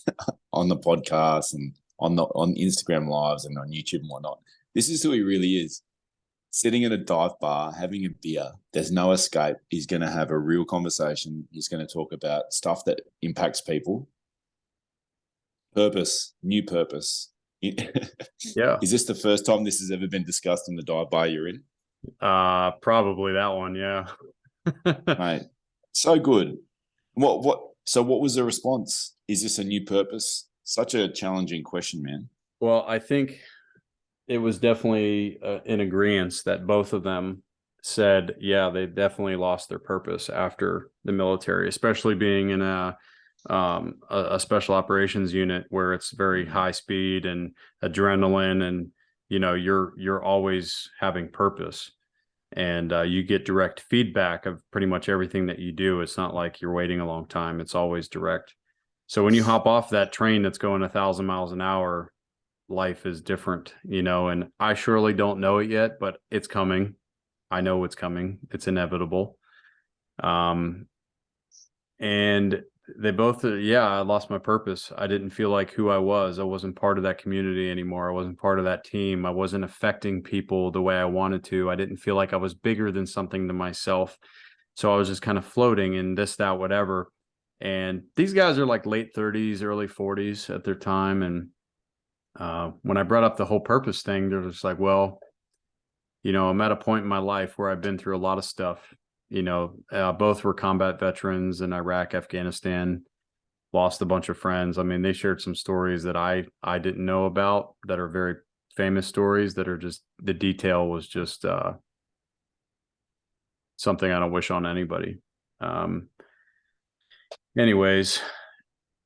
on the podcast and on Instagram lives and on YouTube and whatnot. This is who he really is. Sitting at a dive bar, having a beer. There's no escape. He's going to have a real conversation. He's going to talk about stuff that impacts people. Purpose, new purpose. Yeah. Is this the first time this has ever been discussed in the dive bar you're in? Probably that one. Yeah. Mate, so good. So what was the response? Is this a new purpose? Such a challenging question, man. Well, I think it was definitely in agreement that both of them said, yeah, they definitely lost their purpose after the military, especially being in a special operations unit where it's very high speed and adrenaline, and you're always having purpose, and you get direct feedback of pretty much everything that you do. It's not like you're waiting a long time. It's always direct. So when you hop off that train that's going 1,000 miles an hour, life is different, and I surely don't know it yet, but it's coming. I know it's coming. It's inevitable. And they both, I lost my purpose. I didn't feel like who I was. I wasn't part of that community anymore. I wasn't part of that team. I wasn't affecting people the way I wanted to. I didn't feel like I was bigger than something to myself. So I was just kind of floating in this, that, whatever. And these guys are like late 30s, early 40s at their time. And when I brought up the whole purpose thing, they're just like, well, I'm at a point in my life where I've been through a lot of stuff. Both were combat veterans in Iraq, Afghanistan, lost a bunch of friends. I mean, they shared some stories that I didn't know about that are very famous stories that are just, the detail was just something I don't wish on anybody. Anyways,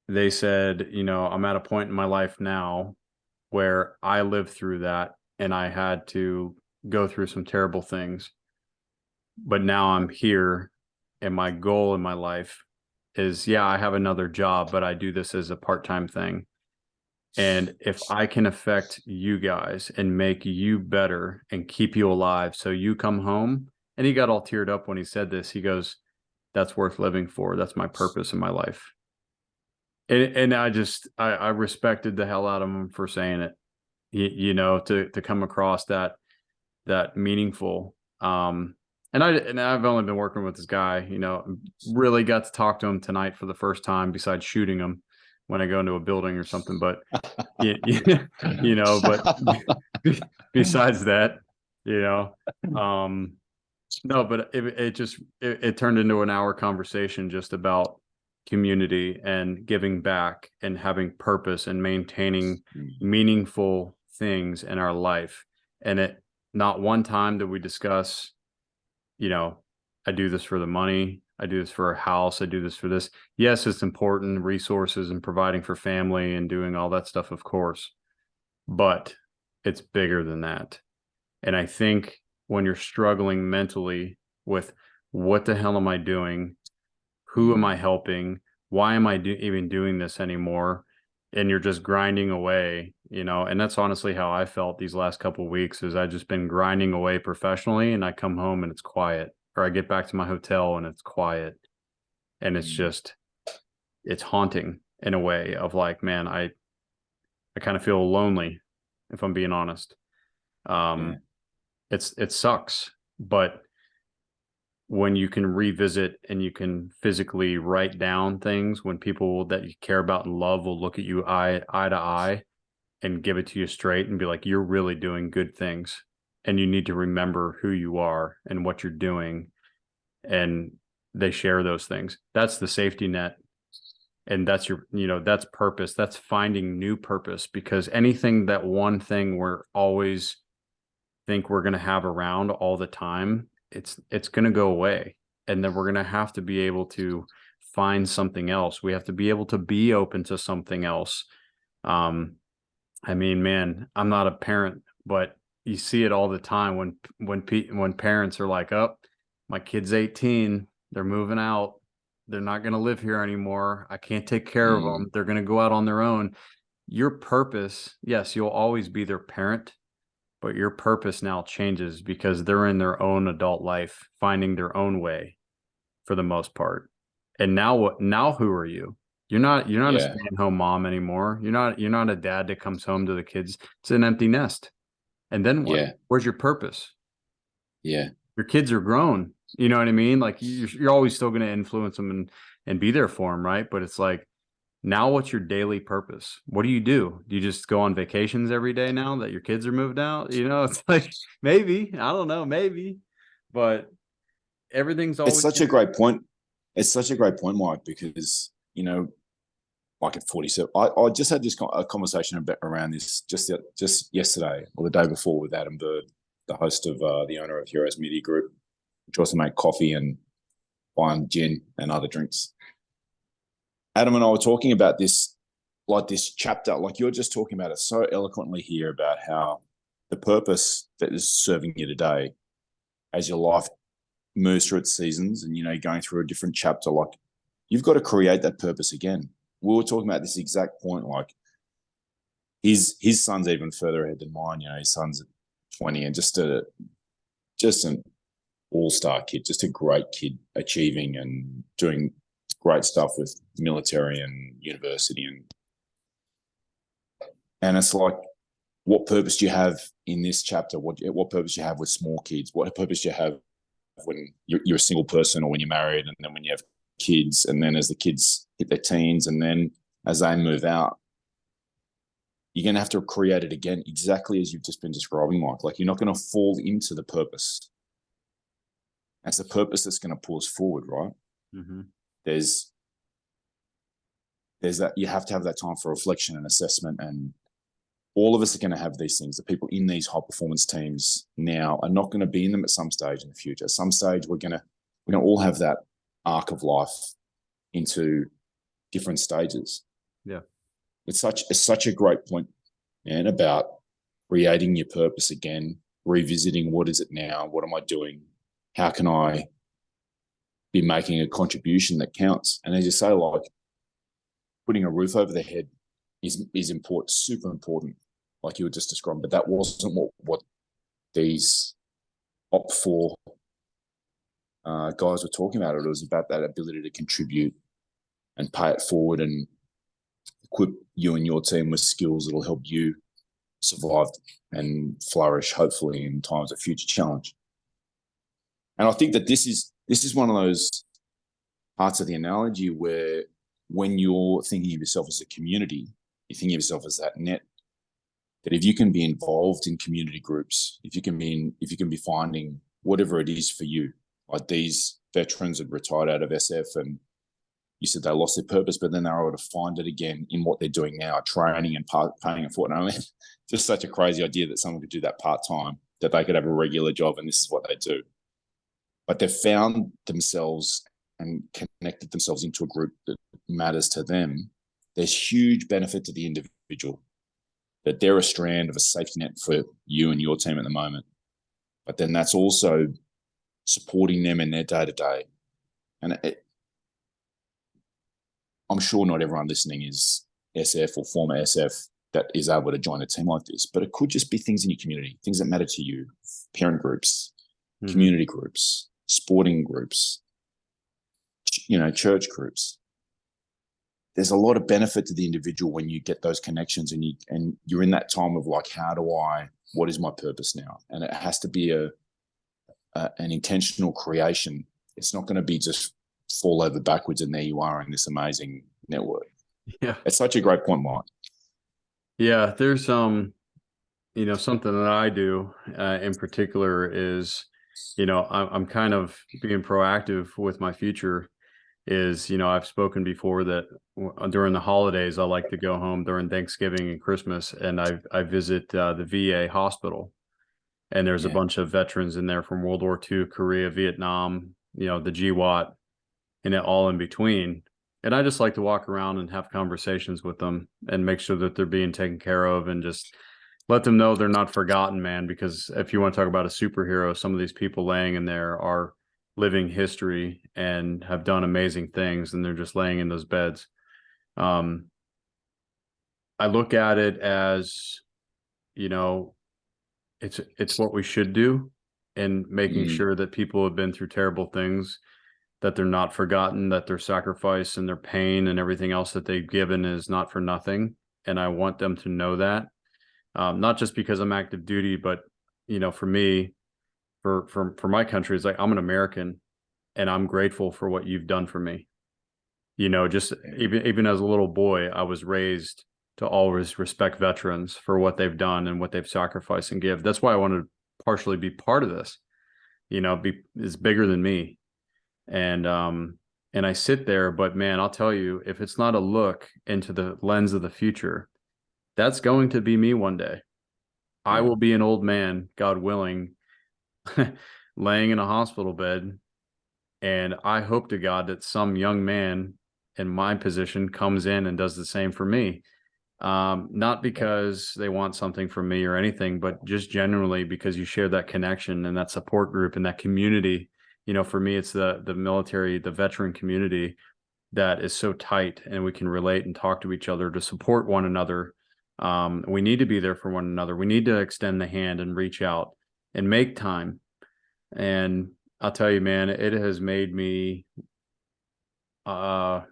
they said, I'm at a point in my life now where I lived through that and I had to go through some terrible things. But now I'm here, and my goal in my life is, I have another job, but I do this as a part-time thing. And if I can affect you guys and make you better and keep you alive so you come home, and he got all teared up when he said this. He goes, that's worth living for. That's my purpose in my life. And I respected the hell out of him for saying it. to come across that meaningful. And I've only been working with this guy, really got to talk to him tonight for the first time besides shooting him when I go into a building or something. But, but besides that, no, but it turned into an hour conversation just about community and giving back and having purpose and maintaining meaningful things in our life. And not one time did we discuss, I do this for the money. I do this for a house. I do this for this. Yes, it's important, resources and providing for family and doing all that stuff, of course, but it's bigger than that. And I think when you're struggling mentally with what the hell am I doing? Who am I helping? Why am I even doing this anymore? And you're just grinding away, and that's honestly how I felt these last couple of weeks. Is I just been grinding away professionally, and I come home and it's quiet, or I get back to my hotel and it's quiet, and it's haunting in a way of like, man, I kind of feel lonely, if I'm being honest. It sucks, but when you can revisit and you can physically write down things, when people that you care about and love will look at you eye to eye and give it to you straight and be like, you're really doing good things and you need to remember who you are and what you're doing. And they share those things. That's the safety net. And that's that's purpose. That's finding new purpose, because anything that one thing we're always think we're going to have around all the time, it's going to go away. And then we're going to have to be able to find something else. We have to be able to be open to something else. I mean, man, I'm not a parent, but you see it all the time when parents are like, oh, my kid's 18, they're moving out. They're not going to live here anymore. I can't take care of them. They're going to go out on their own. Your purpose, yes, you'll always be their parent, but your purpose now changes because they're in their own adult life, finding their own way for the most part. And now who are you? You're not a stay-at-home mom anymore. You're not a dad that comes home to the kids. It's an empty nest. And then what? Yeah. Where's your purpose? Yeah. Your kids are grown. You know what I mean? Like you're always still going to influence them and be there for them, right? But it's like, now what's your daily purpose? What do? Do you just go on vacations every day now that your kids are moved out? It's like, maybe, I don't know, maybe, but everything's always. It's such a great point. It's such a great point, Mike, because, like at 47, I just had this conversation around this just yesterday or the day before with Adam Bird, the host of the owner of Heroes Media Group, which also make coffee and wine, gin and other drinks. Adam and I were talking about this chapter, like you're just talking about it so eloquently here, about how the purpose that is serving you today as your life moves through its seasons and, going through a different chapter, like you've got to create that purpose again. We were talking about this exact point, like his son's even further ahead than mine. His son's at 20 and just an all-star kid, just a great kid, achieving and doing great stuff with military and university, and it's like, what purpose do you have in this chapter? What purpose do you have with small kids? What purpose do you have when you're a single person, or when you're married, and then when you have kids, and then as the kids hit their teens, and then as they move out, you're going to have to create it again, exactly as you've just been describing, Mike. Like, you're not going to fall into the purpose. That's the purpose that's going to pull us forward, right? Mm-hmm. There's that, you have to have that time for reflection and assessment, and all of us are going to have these things. The people in these high performance teams now are not going to be in them at some stage in the future. At some stage, we're going to all have that arc of life into different stages. Yeah. It's such a great point, man, about creating your purpose again, revisiting what is it now? What am I doing? How can I be making a contribution that counts? And as you say, like, putting a roof over their head is important, super important, like you were just describing. But that wasn't what these Op 4 guys were talking about. It was about that ability to contribute and pay it forward and equip you and your team with skills that will help you survive and flourish, hopefully, in times of future challenge. And I think that this is one of those parts of the analogy where when you're thinking of yourself as a community, you're thinking of yourself as that net, that if you can be involved in community groups, if you can be finding whatever it is for you, like these veterans had retired out of SF and you said they lost their purpose, but then they're able to find it again in what they're doing now, training and paying a fortnight. I mean, just such a crazy idea that someone could do that part-time, that they could have a regular job and this is what they do. But they've found themselves and connected themselves into a group that matters to them. There's huge benefit to the individual, that they're a strand of a safety net for you and your team at the moment. But then that's also supporting them in their day-to-day. And I'm sure not everyone listening is SF or former SF that is able to join a team like this, but it could just be things in your community, things that matter to you, parent groups, community groups, sporting groups, church groups. There's a lot of benefit to the individual when you get those connections and you're in that time of like, what is my purpose now? And it has to be an intentional creation. It's not going to be just fall over backwards and there you are in this amazing network. Yeah. It's such a great point, Mike. Yeah. There's, something that I do in particular is, I'm kind of being proactive with my future is, I've spoken before that during the holidays, I like to go home during Thanksgiving and Christmas, and I visit the VA hospital, and there's a bunch of veterans in there from World War II, Korea, Vietnam, the GWAT, and it all in between. And I just like to walk around and have conversations with them and make sure that they're being taken care of and just let them know they're not forgotten, man. Because if you want to talk about a superhero, some of these people laying in there are living history and have done amazing things, and they're just laying in those beds. I look at it as, it's what we should do, and making sure that people have been through terrible things, that they're not forgotten, that their sacrifice and their pain and everything else that they've given is not for nothing. And I want them to know that, not just because I'm active duty, but, for me, for my country, it's like, I'm an American and I'm grateful for what you've done for me. Just even as a little boy, I was raised to always respect veterans for what they've done and what they've sacrificed and give. That's why I wanted to partially be part of this, it's bigger than me. And I sit there, but man, I'll tell you, if it's not a look into the lens of the future, that's going to be me one day. I will be an old man, God willing, laying in a hospital bed. And I hope to God that some young man in my position comes in and does the same for me. Not because they want something from me or anything, but just generally because you share that connection and that support group and that community. For me, it's the military, the veteran community that is so tight, and we can relate and talk to each other to support one another. We need to be there for one another. We need to extend the hand and reach out and make time. And I'll tell you, man, it has made me into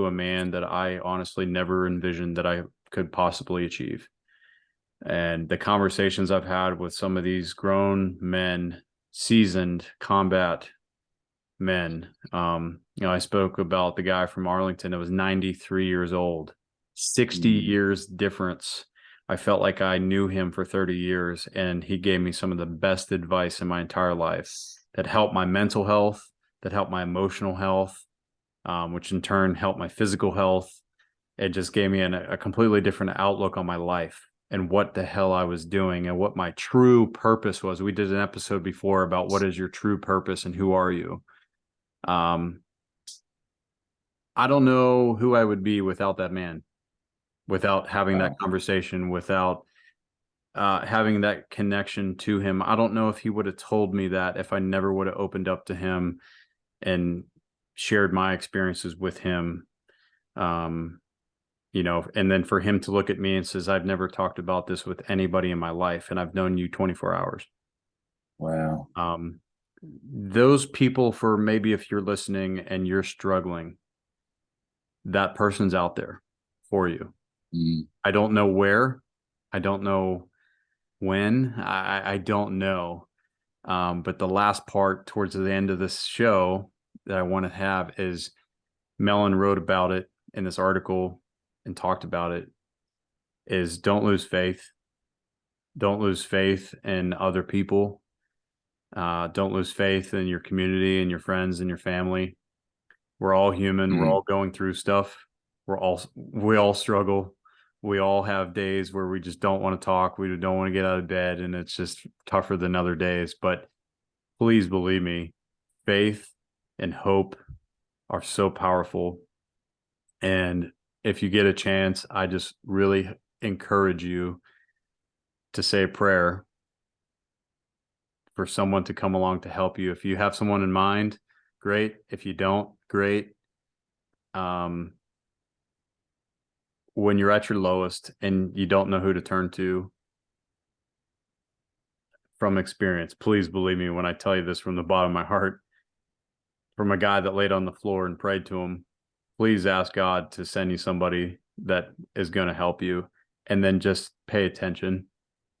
a man that I honestly never envisioned that I could possibly achieve. And the conversations I've had with some of these grown men, seasoned combat men, I spoke about the guy from Arlington that was 93 years old, 60 years difference. I felt like I knew him for 30 years, and he gave me some of the best advice in my entire life that helped my mental health, that helped my emotional health, which in turn helped my physical health. It just gave me a completely different outlook on my life and what the hell I was doing and what my true purpose was. We did an episode before about what is your true purpose and who are you? I don't know who I would be without that man, without having that conversation, without having that connection to him. I don't know if he would have told me that if I never would have opened up to him and shared my experiences with him. And then for him to look at me and says, I've never talked about this with anybody in my life, and I've known you 24 hours. Wow. Those people, for maybe if you're listening and you're struggling, that person's out there for you. I don't know where, I don't know when, I don't know. But the last part towards the end of this show that I want to have is Melon wrote about it in this article and talked about it, is don't lose faith. Don't lose faith in other people. Don't lose faith in your community and your friends and your family. We're all human. We're all going through stuff. We all struggle. We all have days where we just don't want to talk. We don't want to get out of bed, and it's just tougher than other days. But please believe me, faith and hope are so powerful. And if you get a chance, I just really encourage you to say a prayer for someone to come along to help you. If you have someone in mind, great. If you don't, great. When you're at your lowest and you don't know who to turn to, from experience, please believe me when I tell you this from the bottom of my heart, from a guy that laid on the floor and prayed to him, please ask God to send you somebody that is going to help you, and then just pay attention,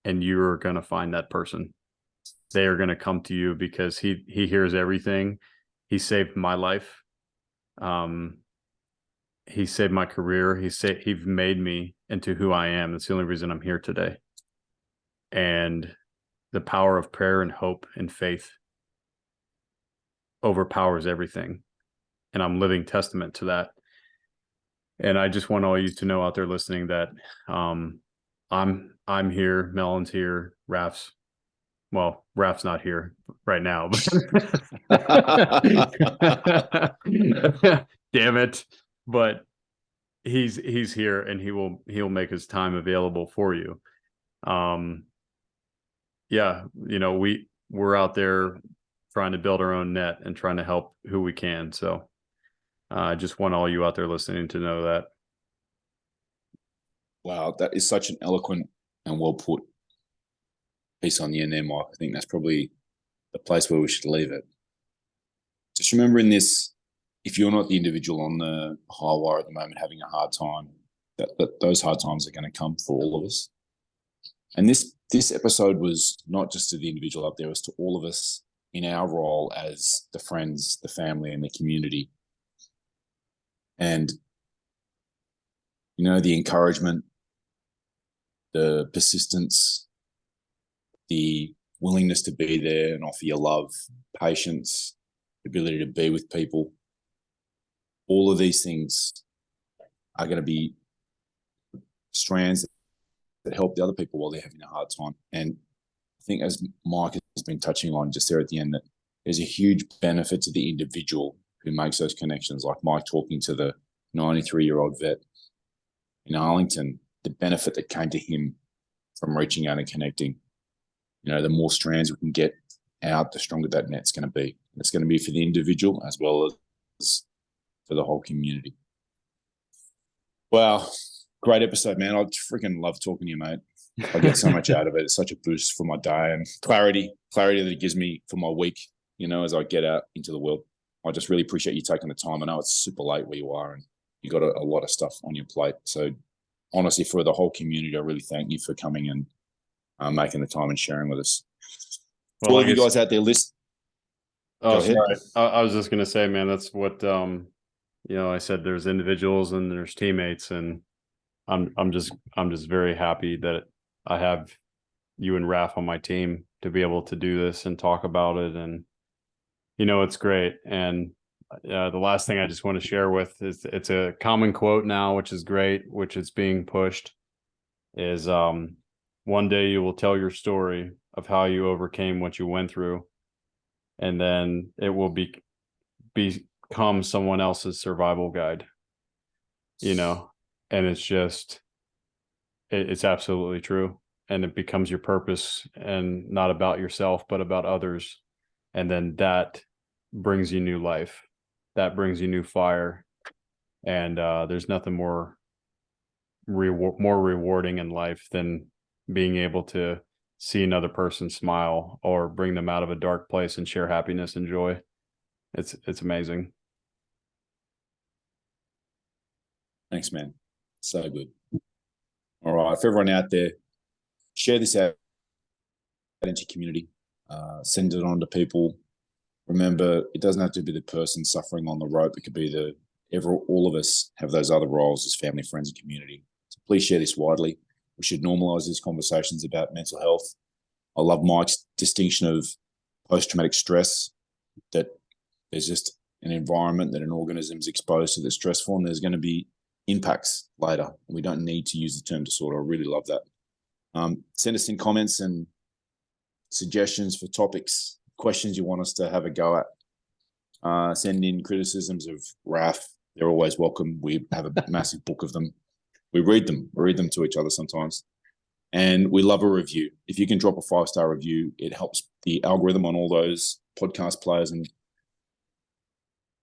and you're going to find that person. They are going to come to you because he hears everything. He saved my life. He saved my career. He made me into who I am. That's the only reason I'm here today. And the power of prayer and hope and faith overpowers everything. And I'm living testament to that. And I just want all you to know out there listening that I'm here, Melon's here, Raf's not here right now, but damn it. But he's here, and he'll make his time available for you. Yeah, we're out there trying to build our own net and trying to help who we can. So I just want all you out there listening to know that. Wow, that is such an eloquent and well put piece on the end there, Mike. I think that's probably the place where we should leave it. Just remember in this, if you're not the individual on the high wire at the moment having a hard time, that those hard times are going to come for all of us. And this episode was not just to the individual up there, it was to all of us in our role as the friends, the family, and the community. And, the encouragement, the persistence, the willingness to be there and offer your love, patience, ability to be with people, all of these things are going to be strands that help the other people while they're having a hard time. And I think, as Mike has been touching on just there at the end, that there's a huge benefit to the individual who makes those connections, like Mike talking to the 93-year-old vet in Arlington, the benefit that came to him from reaching out and connecting. The more strands we can get out, the stronger that net's going to be. It's going to be for the individual as well as for the whole community. Wow. Great episode, man. I freaking love talking to you, mate. I get so much out of it. It's such a boost for my day and clarity that it gives me for my week, as I get out into the world. I just really appreciate you taking the time. I know it's super late where you are and you got a lot of stuff on your plate. So honestly, for the whole community, I really thank you for coming and making the time and sharing with us. Well, all of you guys out there, listen. Oh, sorry. I was just going to say, man, that's what, I said there's individuals and there's teammates, and I'm just very happy that I have you and Raf on my team to be able to do this and talk about it. And, it's great. And the last thing I just want to share with is it's a common quote now, which is great, which is being pushed, is one day you will tell your story of how you overcame what you went through, and then it will become someone else's survival guide, and it's just, it's absolutely true. And it becomes your purpose, and not about yourself, but about others. And then that brings you new life. That brings you new fire. And there's nothing more rewarding in life than being able to see another person smile or bring them out of a dark place and share happiness and joy. It's amazing. Thanks, man. So good. All right. For everyone out there, share this out into your community. Send it on to people. Remember, it doesn't have to be the person suffering on the rope. It could be all of us have those other roles as family, friends, and community. So please share this widely. We should normalize these conversations about mental health. I love Mike's distinction of post-traumatic stress, that there's just an environment that an organism is exposed to that's stressful, and there's going to be impacts later. We don't need to use the term disorder. I really love that. Send us in comments and suggestions for topics, questions you want us to have a go at. Send in criticisms of RAF. They're always welcome. We have a massive book of them. We read them. We read them to each other sometimes. And we love a review. If you can drop a 5-star review, it helps the algorithm on all those podcast players, and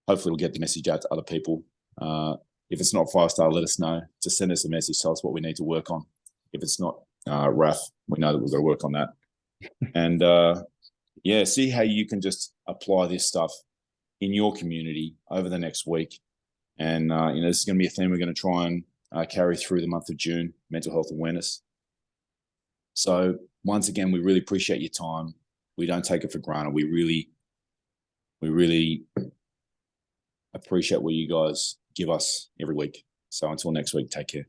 hopefully it'll get the message out to other people. If it's not 5-star, let us know. Just send us a message. Tell us what we need to work on. If it's not RAF, we know that we've got to work on that. And yeah, see how you can just apply this stuff in your community over the next week. And this is going to be a theme we're going to try and carry through the month of June, mental health awareness. So once again, we really appreciate your time. We don't take it for granted. We really appreciate what you guys give us every week. So until next week, take care.